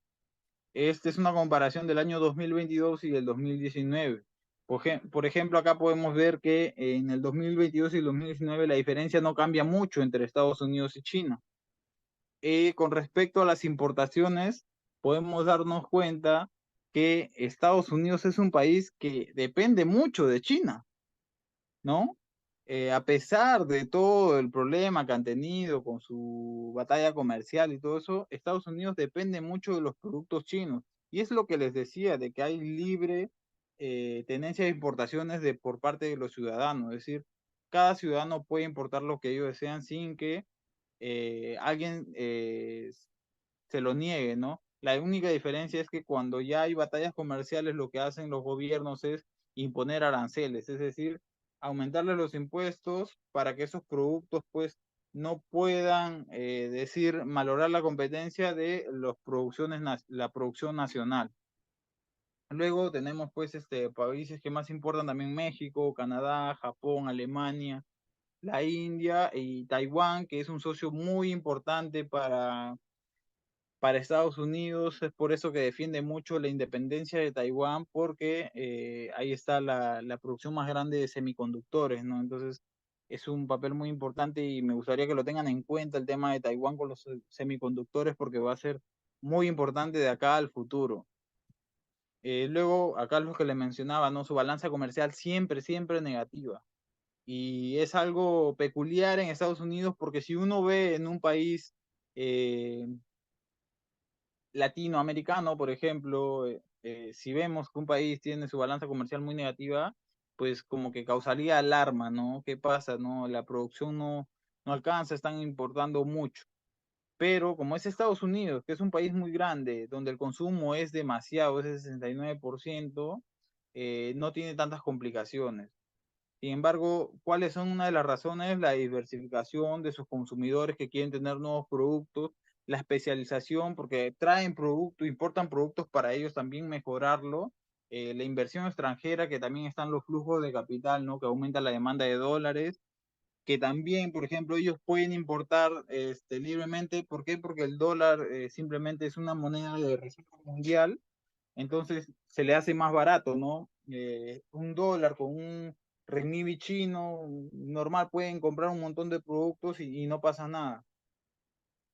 Esta es una comparación del año 2022 y del 2019. Por ejemplo, acá podemos ver que en el 2022 y el 2019 la diferencia no cambia mucho entre Estados Unidos y China. Con respecto a las importaciones, podemos darnos cuenta que Estados Unidos es un país que depende mucho de China, ¿no? A pesar de todo el problema que han tenido con su batalla comercial y todo eso, Estados Unidos depende mucho de los productos chinos. Y es lo que les decía, de que hay libre tenencia de importaciones por parte de los ciudadanos. Es decir, cada ciudadano puede importar lo que ellos desean sin que alguien se lo niegue, ¿no? La única diferencia es que cuando ya hay batallas comerciales, lo que hacen los gobiernos es imponer aranceles, es decir, aumentarle los impuestos para que esos productos, pues, no puedan decir malograr la competencia de la producción nacional. Luego tenemos, pues, países que más importan también: México, Canadá, Japón, Alemania, la India y Taiwán, que es un socio muy importante para Estados Unidos. Es por eso que defiende mucho la independencia de Taiwán, porque ahí está la producción más grande de semiconductores, ¿no? Entonces, es un papel muy importante y me gustaría que lo tengan en cuenta el tema de Taiwán con los semiconductores, porque va a ser muy importante de acá al futuro. Luego, acá lo que le mencionaba, ¿no? Su balanza comercial siempre, siempre negativa. Y es algo peculiar en Estados Unidos, porque si uno ve en un país eh, latinoamericano, por ejemplo, si vemos que un país tiene su balanza comercial muy negativa, pues como que causaría alarma, ¿no? ¿Qué pasa? ¿No? La producción no alcanza, están importando mucho. Pero como es Estados Unidos, que es un país muy grande, donde el consumo es demasiado, es el 69%, no tiene tantas complicaciones. Sin embargo, ¿cuáles son una de las razones? La diversificación de sus consumidores que quieren tener nuevos productos, la especialización, porque traen productos, importan productos para ellos también mejorarlo, la inversión extranjera, que también están los flujos de capital, ¿no? Que aumenta la demanda de dólares, que también, por ejemplo, ellos pueden importar libremente. ¿Por qué? Porque el dólar simplemente es una moneda de reserva mundial, entonces se le hace más barato, ¿no? Un dólar con un renminbi chino normal pueden comprar un montón de productos y no pasa nada.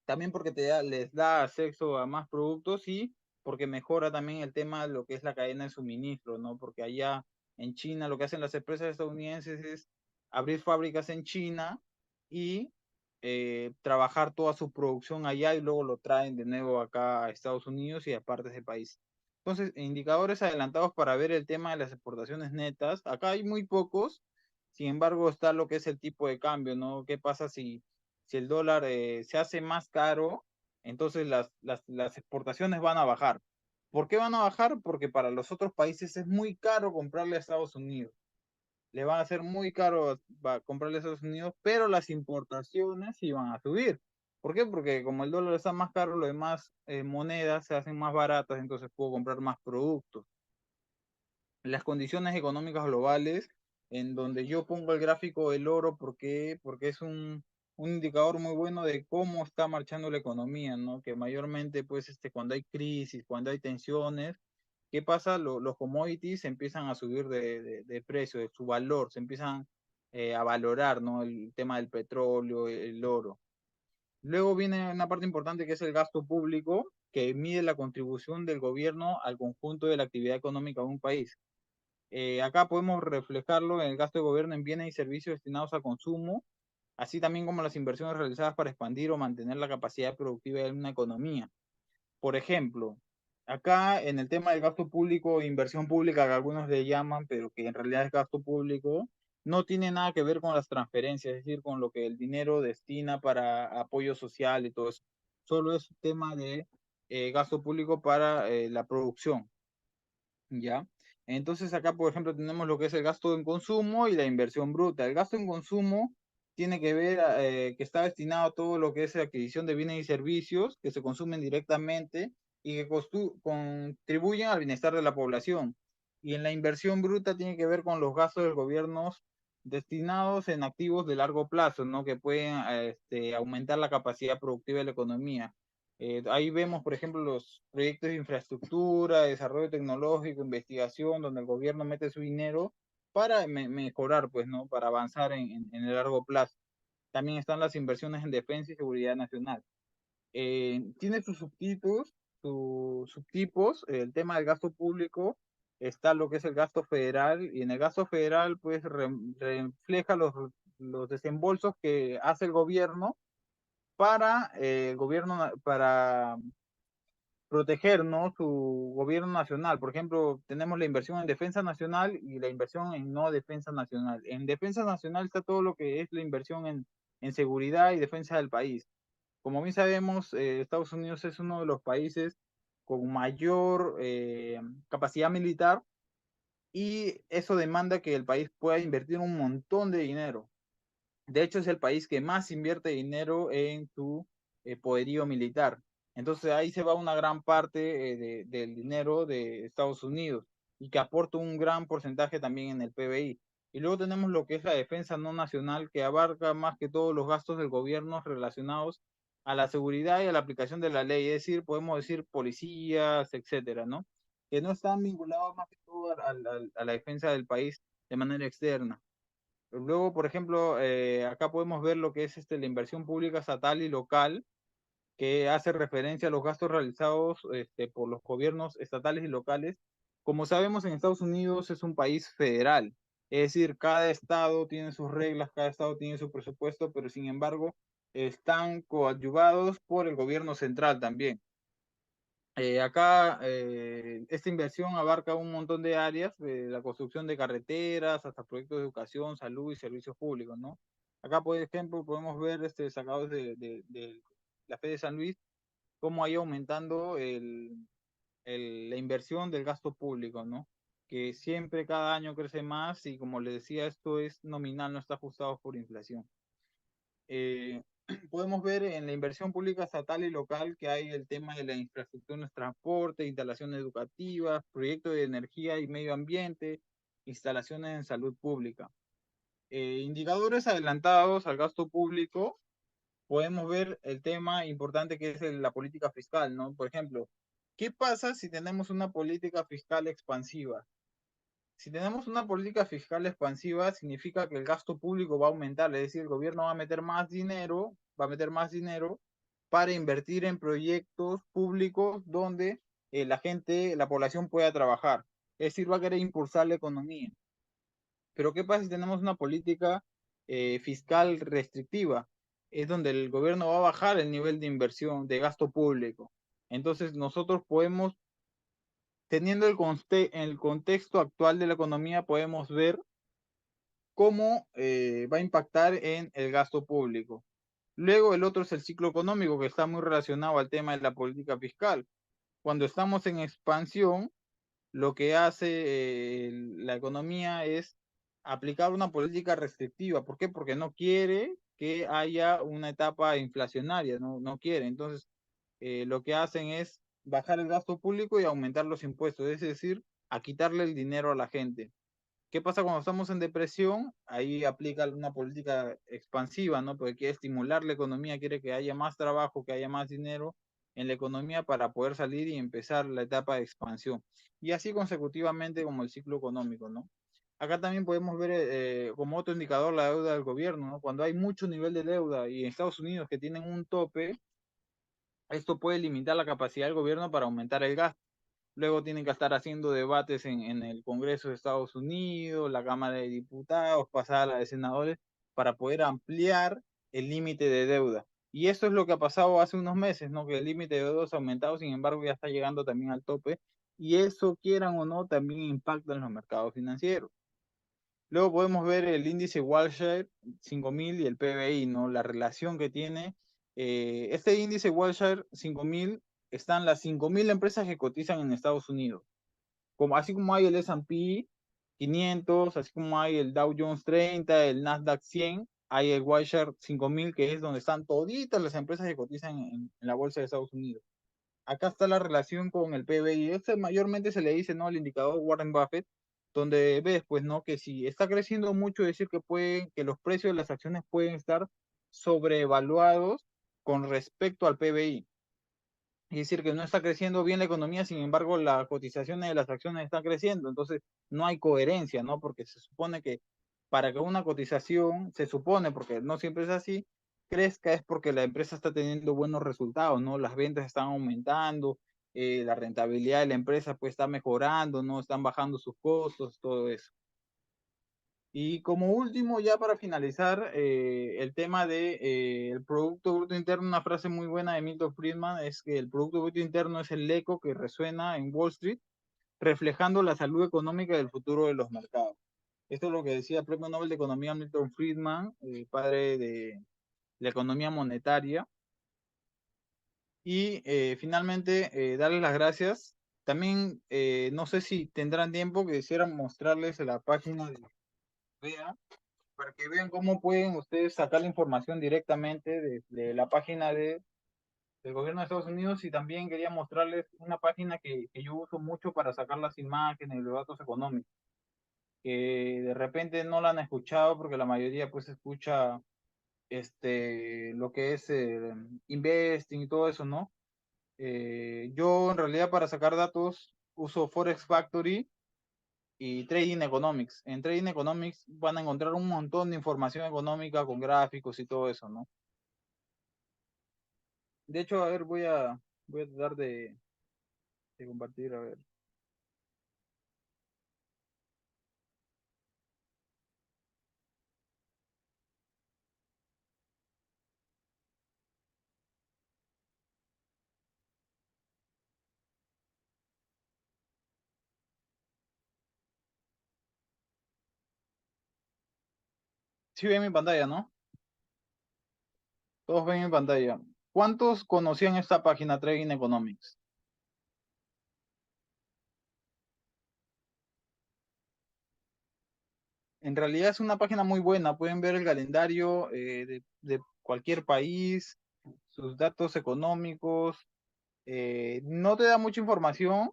También porque les da acceso a más productos y porque mejora también el tema de lo que es la cadena de suministro, ¿no? Porque allá en China lo que hacen las empresas estadounidenses es abrir fábricas en China y trabajar toda su producción allá y luego lo traen de nuevo acá a Estados Unidos y a partes del país. Entonces, indicadores adelantados para ver el tema de las exportaciones netas. Acá hay muy pocos, sin embargo está lo que es el tipo de cambio, ¿no? ¿Qué pasa si el dólar se hace más caro? Entonces las exportaciones van a bajar. ¿Por qué van a bajar? Porque para los otros países es muy caro comprarle a Estados Unidos. Le va a ser muy caro comprarle a Estados Unidos, pero las importaciones sí van a subir. ¿Por qué? Porque como el dólar está más caro, las demás monedas se hacen más baratas, entonces puedo comprar más productos. Las condiciones económicas globales, en donde yo pongo el gráfico del oro, porque es un indicador muy bueno de cómo está marchando la economía, ¿no? Que mayormente, pues, cuando hay crisis, cuando hay tensiones, ¿qué pasa? Los commodities empiezan a subir de precio, de su valor, se empiezan a valorar, ¿no? El tema del petróleo, el oro. Luego viene una parte importante que es el gasto público, que mide la contribución del gobierno al conjunto de la actividad económica de un país. Acá podemos reflejarlo en el gasto de gobierno en bienes y servicios destinados a consumo, así también como las inversiones realizadas para expandir o mantener la capacidad productiva de una economía. Por ejemplo, acá en el tema del gasto público, inversión pública, que algunos le llaman, pero que en realidad es gasto público, no tiene nada que ver con las transferencias, es decir, con lo que el dinero destina para apoyo social y todo eso. Solo es un tema de gasto público para la producción. ¿Ya? Entonces acá, por ejemplo, tenemos lo que es el gasto en consumo y la inversión bruta. El gasto en consumo tiene que ver que está destinado a todo lo que es la adquisición de bienes y servicios que se consumen directamente y que contribuyen al bienestar de la población. Y en la inversión bruta tiene que ver con los gastos del gobierno destinados en activos de largo plazo, ¿no? Que pueden aumentar la capacidad productiva de la economía. Ahí vemos, por ejemplo, los proyectos de infraestructura, desarrollo tecnológico, investigación, donde el gobierno mete su dinero para mejorar, pues, ¿no? Para avanzar en el largo plazo. También están las inversiones en defensa y seguridad nacional. Tiene sus subtipos, el tema del gasto público, está lo que es el gasto federal, y en el gasto federal, pues, refleja los desembolsos que hace el gobierno para el gobierno, para proteger, ¿no? Su gobierno nacional. Por ejemplo, tenemos la inversión en defensa nacional y la inversión en no defensa nacional. En defensa nacional está todo lo que es la inversión en seguridad y defensa del país. Como bien sabemos, Estados Unidos es uno de los países con mayor capacidad militar y eso demanda que el país pueda invertir un montón de dinero. De hecho, es el país que más invierte dinero en su poderío militar. Entonces ahí se va una gran parte del dinero de Estados Unidos y que aporta un gran porcentaje también en el PBI. Y luego tenemos lo que es la defensa no nacional, que abarca más que todos los gastos del gobierno relacionados a la seguridad y a la aplicación de la ley, es decir, podemos decir policías, etcétera, ¿no? Que no están vinculados más que todo a la defensa del país de manera externa. Luego, por ejemplo, acá podemos ver lo que es la inversión pública estatal y local, que hace referencia a los gastos realizados por los gobiernos estatales y locales. Como sabemos, en Estados Unidos es un país federal, es decir, cada estado tiene sus reglas, cada estado tiene su presupuesto, pero sin embargo están coadyuvados por el gobierno central también. Acá esta inversión abarca un montón de áreas, de la construcción de carreteras hasta proyectos de educación, salud y servicios públicos, ¿no? Acá, por ejemplo, podemos ver sacados de la Fe de San Luis, cómo ha ido aumentando la inversión del gasto público, ¿no? Que siempre cada año crece más y como les decía, esto es nominal, no está ajustado por inflación. Eh, podemos ver en la inversión pública estatal y local que hay el tema de la infraestructura de transporte, instalaciones educativas, proyectos de energía y medio ambiente, instalaciones en salud pública. Indicadores adelantados al gasto público, podemos ver el tema importante que es la política fiscal, ¿no? Por ejemplo, ¿qué pasa si tenemos una política fiscal expansiva? Si tenemos una política fiscal expansiva, significa que el gasto público va a aumentar, es decir, el gobierno va a meter más dinero para invertir en proyectos públicos donde la población pueda trabajar. Es decir, va a querer impulsar la economía. Pero ¿qué pasa si tenemos una política fiscal restrictiva? es donde el gobierno va a bajar el nivel de inversión, de gasto público. Entonces nosotros podemos, teniendo el contexto actual de la economía, podemos ver cómo va a impactar en el gasto público. Luego el otro es el ciclo económico, que está muy relacionado al tema de la política fiscal. Cuando estamos en expansión, lo que hace la economía es aplicar una política restrictiva. ¿Por qué? Porque no quiere que haya una etapa inflacionaria, no quiere. Entonces, lo que hacen es bajar el gasto público y aumentar los impuestos, es decir, a quitarle el dinero a la gente. ¿Qué pasa cuando estamos en depresión? Ahí aplica una política expansiva, ¿no? Porque quiere estimular la economía, quiere que haya más trabajo, que haya más dinero en la economía para poder salir y empezar la etapa de expansión. Y así consecutivamente como el ciclo económico, ¿no? Acá también podemos ver como otro indicador la deuda del gobierno, ¿no? Cuando hay mucho nivel de deuda y en Estados Unidos que tienen un tope, esto puede limitar la capacidad del gobierno para aumentar el gasto. Luego tienen que estar haciendo debates en el Congreso de Estados Unidos, la Cámara de Diputados, pasar a la de Senadores, para poder ampliar el límite de deuda. Y eso es lo que ha pasado hace unos meses, ¿no? Que el límite de deuda ha aumentado, sin embargo, ya está llegando también al tope. Y eso, quieran o no, también impacta en los mercados financieros. Luego podemos ver el índice Wilshire 5000 y el PBI, ¿no? La relación que tiene. Este índice Wilshire 5000 están las 5000 empresas que cotizan en Estados Unidos. Como, así como hay el S&P 500, así como hay el Dow Jones 30, el Nasdaq 100, hay el Wilshire 5000, que es donde están toditas las empresas que cotizan en la bolsa de Estados Unidos. Acá está la relación con el PBI. Este mayormente se le dice, ¿no? El indicador Warren Buffett, donde ves, pues, ¿no? Que si está creciendo mucho, es decir, que los precios de las acciones pueden estar sobrevaluados con respecto al PBI. Es decir, que no está creciendo bien la economía, sin embargo, las cotizaciones de las acciones están creciendo. Entonces, no hay coherencia, ¿no? Porque se supone que para que una cotización, se supone, porque no siempre es así, crezca es porque la empresa está teniendo buenos resultados, ¿no? Las ventas están aumentando, la rentabilidad de la empresa pues está mejorando, ¿no? Están bajando sus costos, todo eso. Y como último, ya para finalizar, el tema de el Producto Bruto Interno, una frase muy buena de Milton Friedman es que el Producto Bruto Interno es el eco que resuena en Wall Street, reflejando la salud económica del futuro de los mercados. Esto es lo que decía el Premio Nobel de Economía Milton Friedman, padre de la economía monetaria. Y finalmente, darles las gracias. También, no sé si tendrán tiempo, que quisiera mostrarles la página de BEA para que vean cómo pueden ustedes sacar la información directamente de la página del gobierno de Estados Unidos. Y también quería mostrarles una página que yo uso mucho para sacar las imágenes y los datos económicos, que de repente no la han escuchado porque la mayoría pues escucha lo que es investing y todo eso, ¿no? Yo en realidad para sacar datos uso Forex Factory y Trading Economics. En Trading Economics van a encontrar un montón de información económica con gráficos y todo eso, ¿no? De hecho, a ver, voy a tratar de compartir, a ver. Sí ven mi pantalla, ¿no? Todos ven mi pantalla. ¿Cuántos conocían esta página Trading Economics? En realidad es una página muy buena. Pueden ver el calendario de cualquier país, sus datos económicos. No te da mucha información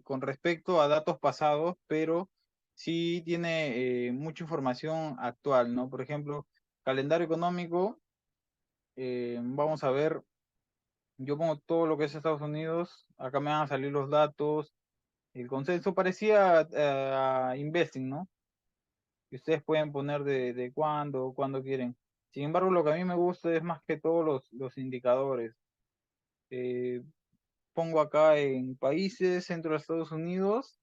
con respecto a datos pasados, pero sí tiene mucha información actual, ¿no? Por ejemplo, calendario económico, vamos a ver, yo pongo todo lo que es Estados Unidos, acá me van a salir los datos, el consenso parecía a Investing, ¿no? Que ustedes pueden poner de cuándo quieren. Sin embargo, lo que a mí me gusta es más que todos los indicadores. Eh, Pongo acá en países, centro de Estados Unidos,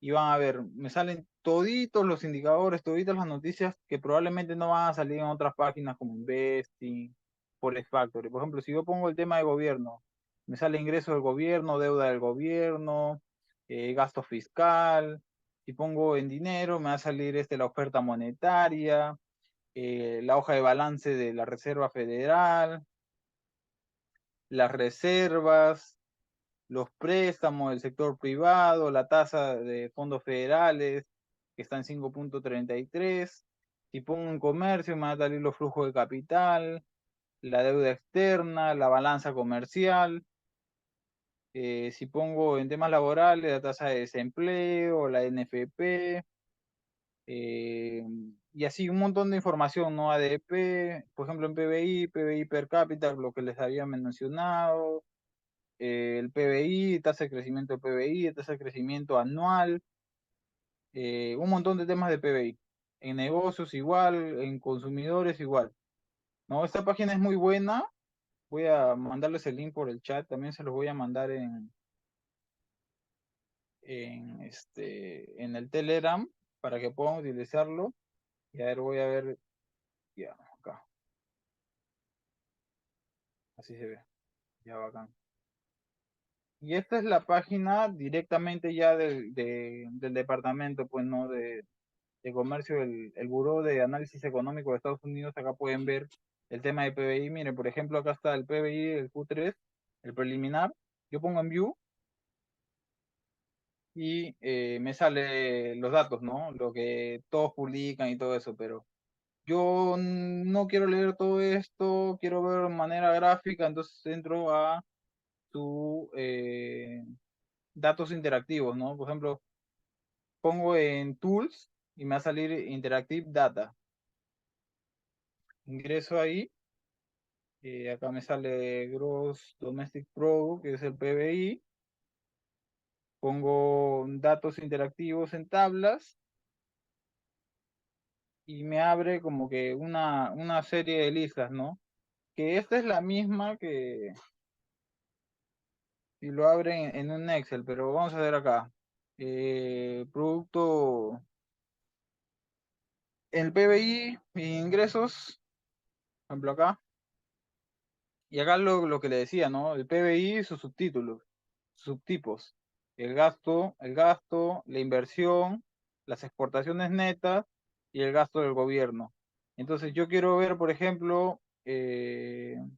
y van a ver, me salen toditos los indicadores, toditas las noticias que probablemente no van a salir en otras páginas como Investing, Forex Factory. Por ejemplo, si yo pongo el tema de gobierno, me sale ingreso del gobierno, deuda del gobierno, gasto fiscal. Si pongo en dinero, me va a salir la oferta monetaria, la hoja de balance de la Reserva Federal, las reservas, los préstamos del sector privado, la tasa de fondos federales, que está en 5.33. Si pongo en comercio, me van a salir los flujos de capital, la deuda externa, la balanza comercial. Si pongo en temas laborales, la tasa de desempleo, la NFP, y así un montón de información, ¿no? ADP, por ejemplo, en PBI, PBI per cápita, lo que les había mencionado, el PBI, tasa de crecimiento del PBI, tasa de crecimiento anual, un montón de temas de PBI. En negocios igual, en consumidores igual. No, esta página es muy buena. Voy a mandarles el link por el chat. También se los voy a mandar en el Telegram para que puedan utilizarlo. Y a ver, voy a ver. Ya, acá. Así se ve. Ya bacán. Y esta es la página directamente ya del departamento, pues, ¿no? De Comercio, el Buró de Análisis Económico de Estados Unidos. Acá pueden ver el tema de PBI. Miren, por ejemplo, acá está el PBI, el Q3, el preliminar. Yo pongo en View y me sale los datos, ¿no? Lo que todos publican y todo eso, pero yo no quiero leer todo esto, quiero ver de manera gráfica, entonces entro a su datos interactivos, ¿no? Por ejemplo, pongo en Tools y me va a salir Interactive Data. Ingreso ahí. Acá me sale Gross Domestic Product, que es el PBI. Pongo datos interactivos en tablas y me abre como que una serie de listas, ¿no? Que esta es la misma que si lo abren en un Excel, pero vamos a ver acá. Producto, el PBI, ingresos, por ejemplo acá. Y acá lo que le decía, ¿no? El PBI y sus subtítulos, subtipos. El gasto, la inversión, las exportaciones netas y el gasto del gobierno. Entonces yo quiero ver, por ejemplo, el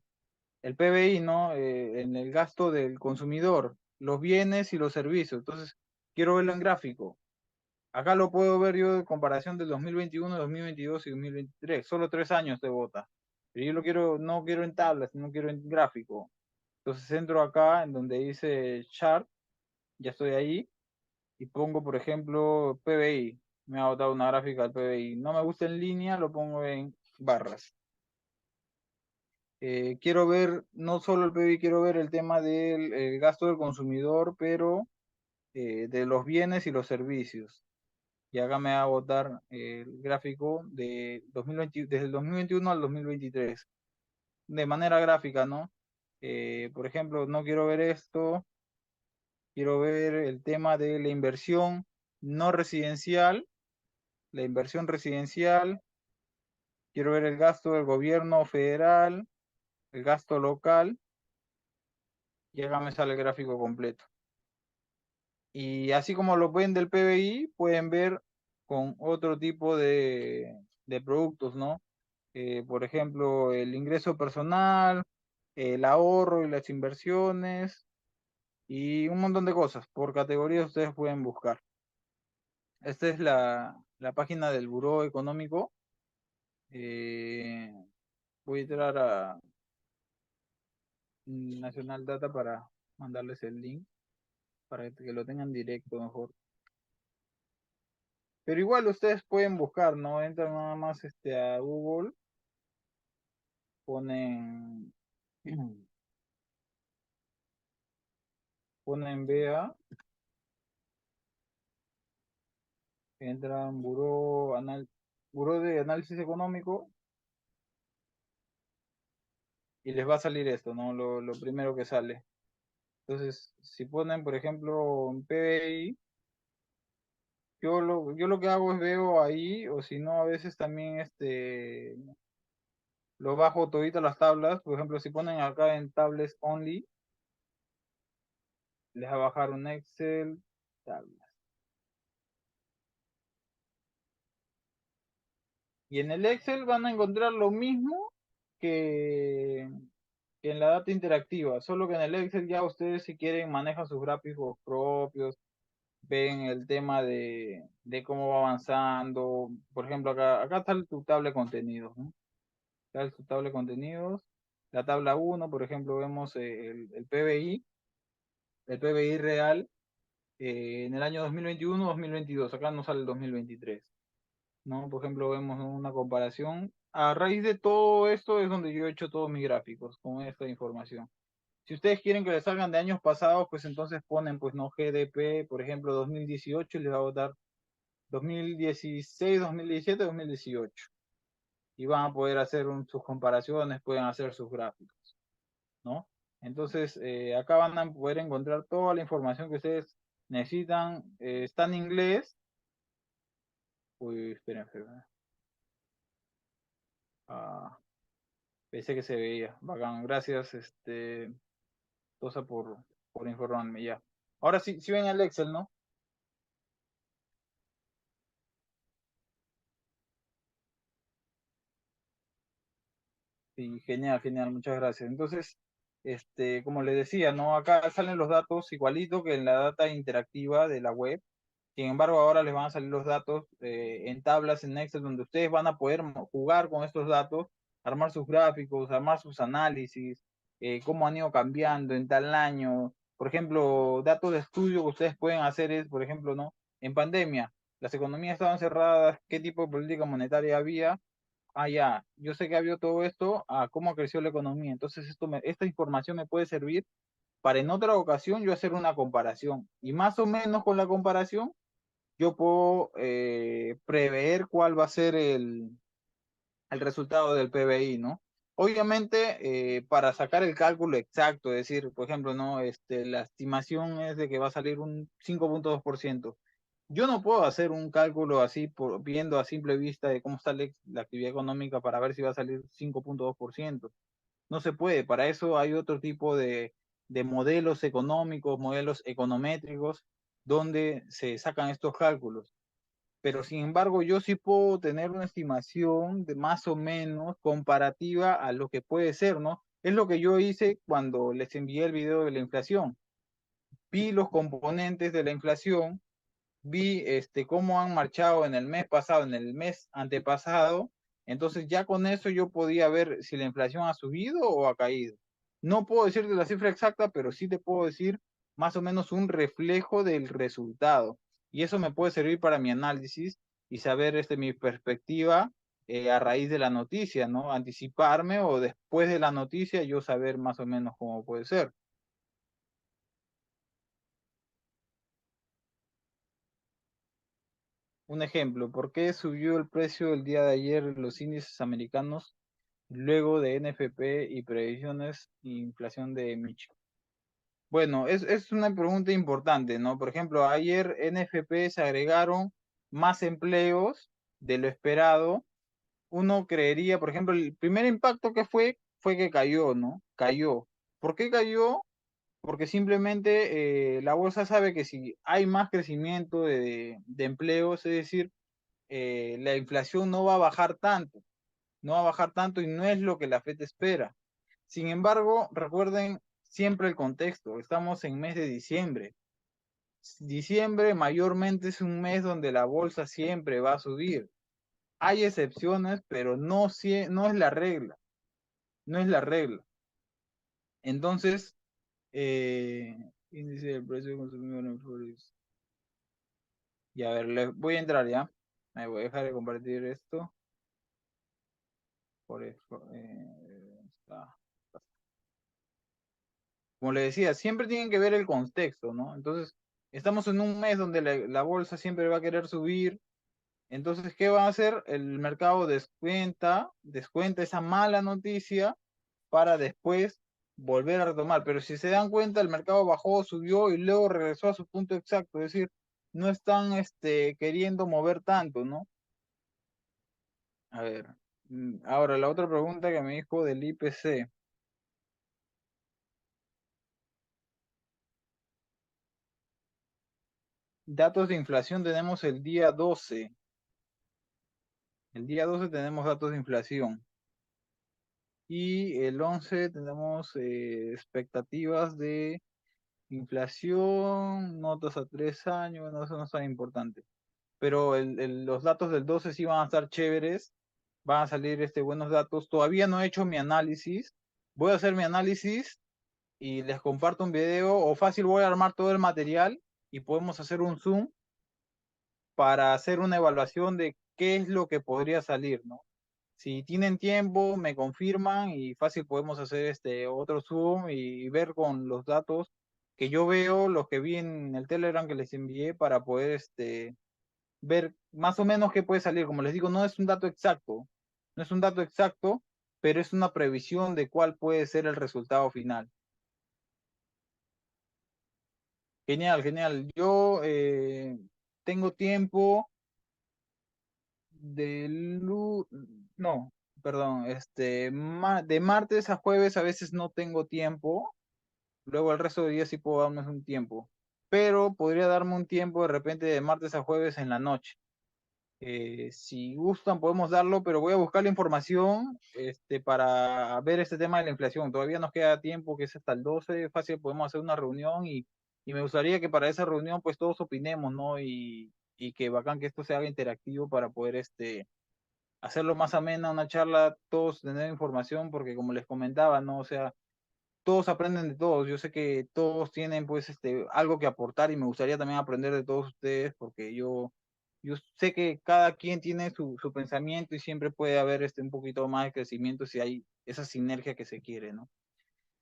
PBI, ¿no? En el gasto del consumidor, los bienes y los servicios. Entonces quiero verlo en gráfico. Acá lo puedo ver yo de comparación del 2021, 2022 y 2023. Solo 3 años de bota. Pero yo lo quiero, no quiero en tablas, sino quiero en gráfico. Entonces entro acá en donde dice chart, ya estoy ahí, y pongo, por ejemplo, PBI. Me ha botado una gráfica del PBI. No me gusta en línea, lo pongo en barras. Quiero ver, no solo el PBI, quiero ver el tema del gasto del consumidor, pero de los bienes y los servicios. Y acá me va a botar el gráfico de 2020, desde el 2021 al 2023, de manera gráfica, ¿no? Por ejemplo, no quiero ver esto, quiero ver el tema de la inversión no residencial, la inversión residencial, quiero ver el gasto del gobierno federal, el gasto local, y acá me sale el gráfico completo. Y así como lo ven del PBI, pueden ver con otro tipo de productos, ¿no? Por ejemplo, el ingreso personal, el ahorro y las inversiones y un montón de cosas. Por categorías ustedes pueden buscar. Esta es la página del Buró Económico. Eh, Voy a entrar a National Data para mandarles el link para que lo tengan directo mejor. Pero igual ustedes pueden buscar, ¿no? Entran nada más a Google, ponen, ponen BA, entran Buró de Análisis Económico y les va a salir esto, ¿no? Lo primero que sale. Entonces, si ponen, por ejemplo, PBI, Yo lo que hago es veo ahí, o si no, a veces también lo bajo todito las tablas. Por ejemplo, si ponen acá en tables only, les va a bajar un Excel, tablas. Y en el Excel van a encontrar lo mismo que, que en la data interactiva, solo que en el Excel ya ustedes si quieren manejan sus gráficos propios, ven el tema de cómo va avanzando. Por ejemplo, acá está tu tabla de contenidos, ¿no? Está su tabla de contenidos. La tabla uno, por ejemplo, vemos el PBI real en el año 2021-2022. Acá no sale el 2023, ¿no? Por ejemplo, vemos una comparación. A raíz de todo esto es donde yo he hecho todos mis gráficos con esta información. Si ustedes quieren que les salgan de años pasados, pues entonces ponen, pues no, GDP, por ejemplo, 2018, y les va a votar 2016, 2017, 2018. Y van a poder hacer sus comparaciones, pueden hacer sus gráficos, ¿no? Entonces, acá van a poder encontrar toda la información que ustedes necesitan. Está en inglés. Uy, esperen, esperen. Ah, pensé que se veía. Bacán, gracias, Tosa, por informarme ya. Ahora sí, sí ven el Excel, ¿no? Sí, genial, genial, muchas gracias. Entonces, como les decía, ¿no? Acá salen los datos igualito que en la data interactiva de la web. Sin embargo, ahora les van a salir los datos en tablas en Excel donde ustedes van a poder jugar con estos datos, armar sus gráficos, armar sus análisis, cómo han ido cambiando en tal año. Por ejemplo, datos de estudio que ustedes pueden hacer es, por ejemplo, ¿no? En pandemia, las economías estaban cerradas, qué tipo de política monetaria había. Ah, ya, yo sé que había todo esto, a cómo creció la economía. Entonces, esta información me puede servir para en otra ocasión yo hacer una comparación. Y más o menos con la comparación yo puedo prever cuál va a ser el resultado del PBI, ¿no? Obviamente, para sacar el cálculo exacto, es decir, por ejemplo, ¿no? La estimación es de que va a salir un 5,2%. Yo no puedo hacer un cálculo así, viendo a simple vista de cómo está la actividad económica para ver si va a salir 5,2%. No se puede, para eso hay otro tipo de modelos económicos, modelos econométricos, donde se sacan estos cálculos. Pero sin embargo, yo sí puedo tener una estimación de más o menos comparativa a lo que puede ser, ¿no? Es lo que yo hice cuando les envié el video de la inflación. Vi los componentes de la inflación, vi cómo han marchado en el mes pasado, en el mes antepasado. Entonces ya con eso yo podía ver si la inflación ha subido o ha caído. No puedo decirte la cifra exacta, pero sí te puedo decir más o menos un reflejo del resultado. Y eso me puede servir para mi análisis y saber mi perspectiva a raíz de la noticia, ¿no? Anticiparme o después de la noticia yo saber más o menos cómo puede ser. Un ejemplo, ¿por qué subió el precio el día de ayer los índices americanos luego de NFP y previsiones e inflación de Michigan? Bueno, es una pregunta importante, ¿no? Por ejemplo, ayer NFP se agregaron más empleos de lo esperado. Uno creería, por ejemplo, el primer impacto que fue que cayó, ¿no? Cayó. ¿Por qué cayó? Porque simplemente la bolsa sabe que si hay más crecimiento de empleos, es decir, la inflación no va a bajar tanto, no va a bajar tanto y no es lo que la FED espera. Sin embargo, recuerden siempre el contexto, estamos en mes de diciembre. Diciembre mayormente es un mes donde la bolsa siempre va a subir. Hay excepciones, pero no es la regla, no es la regla. Entonces, índice del precio del consumidor en flores. Y a ver, les voy a entrar ya. Me voy a dejar de compartir esto. Por eso, está. Como le decía, siempre tienen que ver el contexto, ¿no? Entonces, estamos en un mes donde la bolsa siempre va a querer subir. Entonces, ¿qué va a hacer? El mercado descuenta esa mala noticia para después volver a retomar. Pero si se dan cuenta, el mercado bajó, subió y luego regresó a su punto exacto. Es decir, no están queriendo mover tanto, ¿no? A ver, ahora la otra pregunta que me dijo del IPC. Datos de inflación tenemos el día 12. El día 12 tenemos datos de inflación. Y el 11 tenemos expectativas de inflación, notas a 3 años, bueno, eso no es tan importante. Pero los datos del 12 sí van a estar chéveres, van a salir buenos datos. Todavía no he hecho mi análisis. Voy a hacer mi análisis y les comparto un video o fácil voy a armar todo el material y podemos hacer un Zoom para hacer una evaluación de qué es lo que podría salir, ¿no? Si tienen tiempo, me confirman y fácil podemos hacer otro Zoom y ver con los datos que yo veo, los que vi en el Telegram que les envié para poder ver más o menos qué puede salir. Como les digo, no es un dato exacto, no es un dato exacto, pero es una previsión de cuál puede ser el resultado final. Genial, genial. Yo tengo tiempo de no, perdón, de martes a jueves a veces no tengo tiempo, luego el resto de días sí puedo darme un tiempo, pero podría darme un tiempo de repente de martes a jueves en la noche. Si gustan podemos darlo, pero voy a buscar la información para ver este tema de la inflación. Todavía nos queda tiempo, que es hasta el 12, fácil, podemos hacer una reunión y me gustaría que para esa reunión pues todos opinemos, ¿no? Y que bacán que esto se haga interactivo para poder hacerlo más amena, una charla, todos tener información, porque como les comentaba, ¿no? O sea, todos aprenden de todos. Yo sé que todos tienen pues algo que aportar y me gustaría también aprender de todos ustedes porque yo sé que cada quien tiene su pensamiento y siempre puede haber un poquito más de crecimiento si hay esa sinergia que se quiere, ¿no?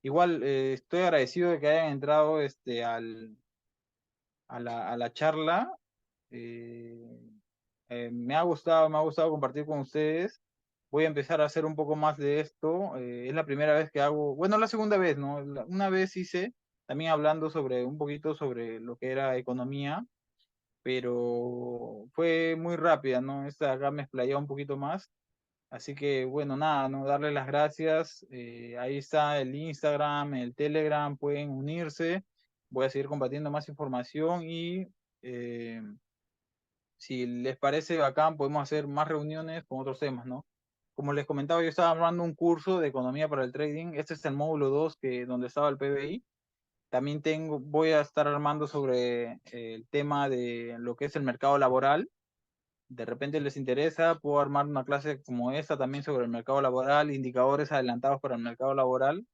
Igual estoy agradecido de que hayan entrado a la charla. Eh, me ha gustado compartir con ustedes. Voy a empezar a hacer un poco más de esto. Es la primera vez que hago, bueno, la segunda vez, ¿no? Una vez hice, también hablando sobre un poquito sobre lo que era economía, pero fue muy rápida, ¿no? Esta acá me explayaba un poquito más. Así que, bueno, nada, ¿no? Darle las gracias. Ahí está el Instagram, el Telegram, pueden unirse. Voy a seguir compartiendo más información y eh, si les parece bacán, podemos hacer más reuniones con otros temas, ¿no? Como les comentaba, yo estaba armando un curso de economía para el trading. Este es el módulo 2 donde estaba el PBI. También voy a estar armando sobre el tema de lo que es el mercado laboral. De repente les interesa, puedo armar una clase como esta también sobre el mercado laboral, indicadores adelantados para el mercado laboral,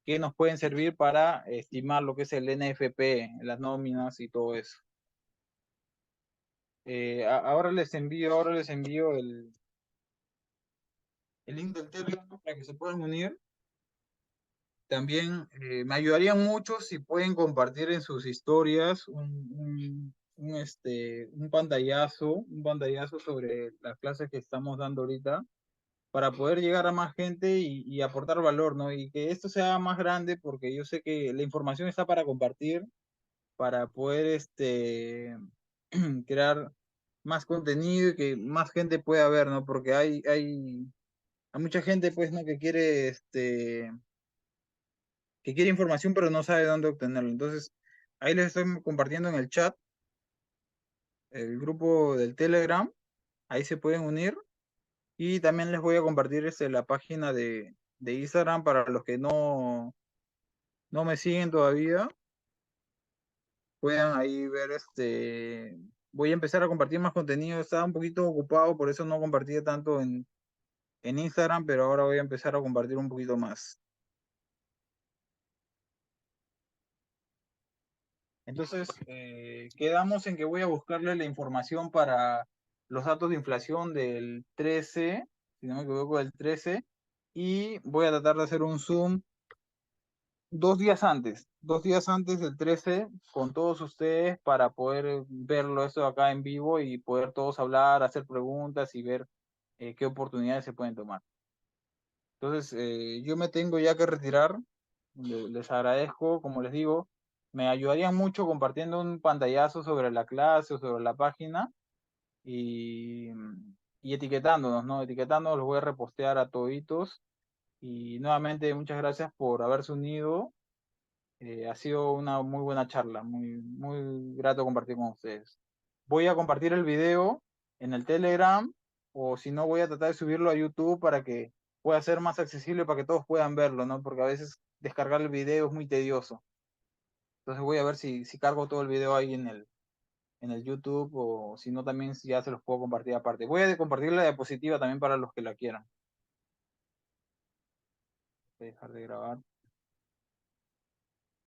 que nos pueden servir para estimar lo que es el NFP, las nóminas y todo eso. Ahora les envío el link del Telegram para que se puedan unir. También me ayudarían mucho si pueden compartir en sus historias un pantallazo sobre las clases que estamos dando ahorita para poder llegar a más gente y aportar valor, ¿no? Y que esto sea más grande porque yo sé que la información está para compartir, para poder crear más contenido y que más gente pueda ver, ¿no? Porque hay mucha gente, pues, ¿no? Que quiere información pero no sabe dónde obtenerlo. Entonces, ahí les estoy compartiendo en el chat el grupo del Telegram, ahí se pueden unir y también les voy a compartir la página de Instagram para los que no me siguen todavía, puedan ahí ver voy a empezar a compartir más contenido, estaba un poquito ocupado, por eso no compartía tanto en Instagram, pero ahora voy a empezar a compartir un poquito más. Entonces, quedamos en que voy a buscarle la información para los datos de inflación del 13, si no me equivoco, del 13, y voy a tratar de hacer un Zoom 2 días antes del 13, con todos ustedes para poder verlo esto acá en vivo y poder todos hablar, hacer preguntas y ver qué oportunidades se pueden tomar. Entonces, yo me tengo ya que retirar. Les agradezco, como les digo, me ayudarían mucho compartiendo un pantallazo sobre la clase o sobre la página y, y etiquetándonos, ¿no? Etiquetándonos, los voy a repostear a toditos. Y nuevamente, muchas gracias por haberse unido. Ha sido una muy buena charla, muy grato compartir con ustedes. Voy a compartir el video en el Telegram o si no voy a tratar de subirlo a YouTube para que pueda ser más accesible para que todos puedan verlo, ¿no? Porque a veces descargar el video es muy tedioso. Entonces voy a ver si cargo todo el video ahí en el YouTube o si no también si ya se los puedo compartir aparte. Voy a compartir la diapositiva también para los que la quieran. Voy a dejar de grabar.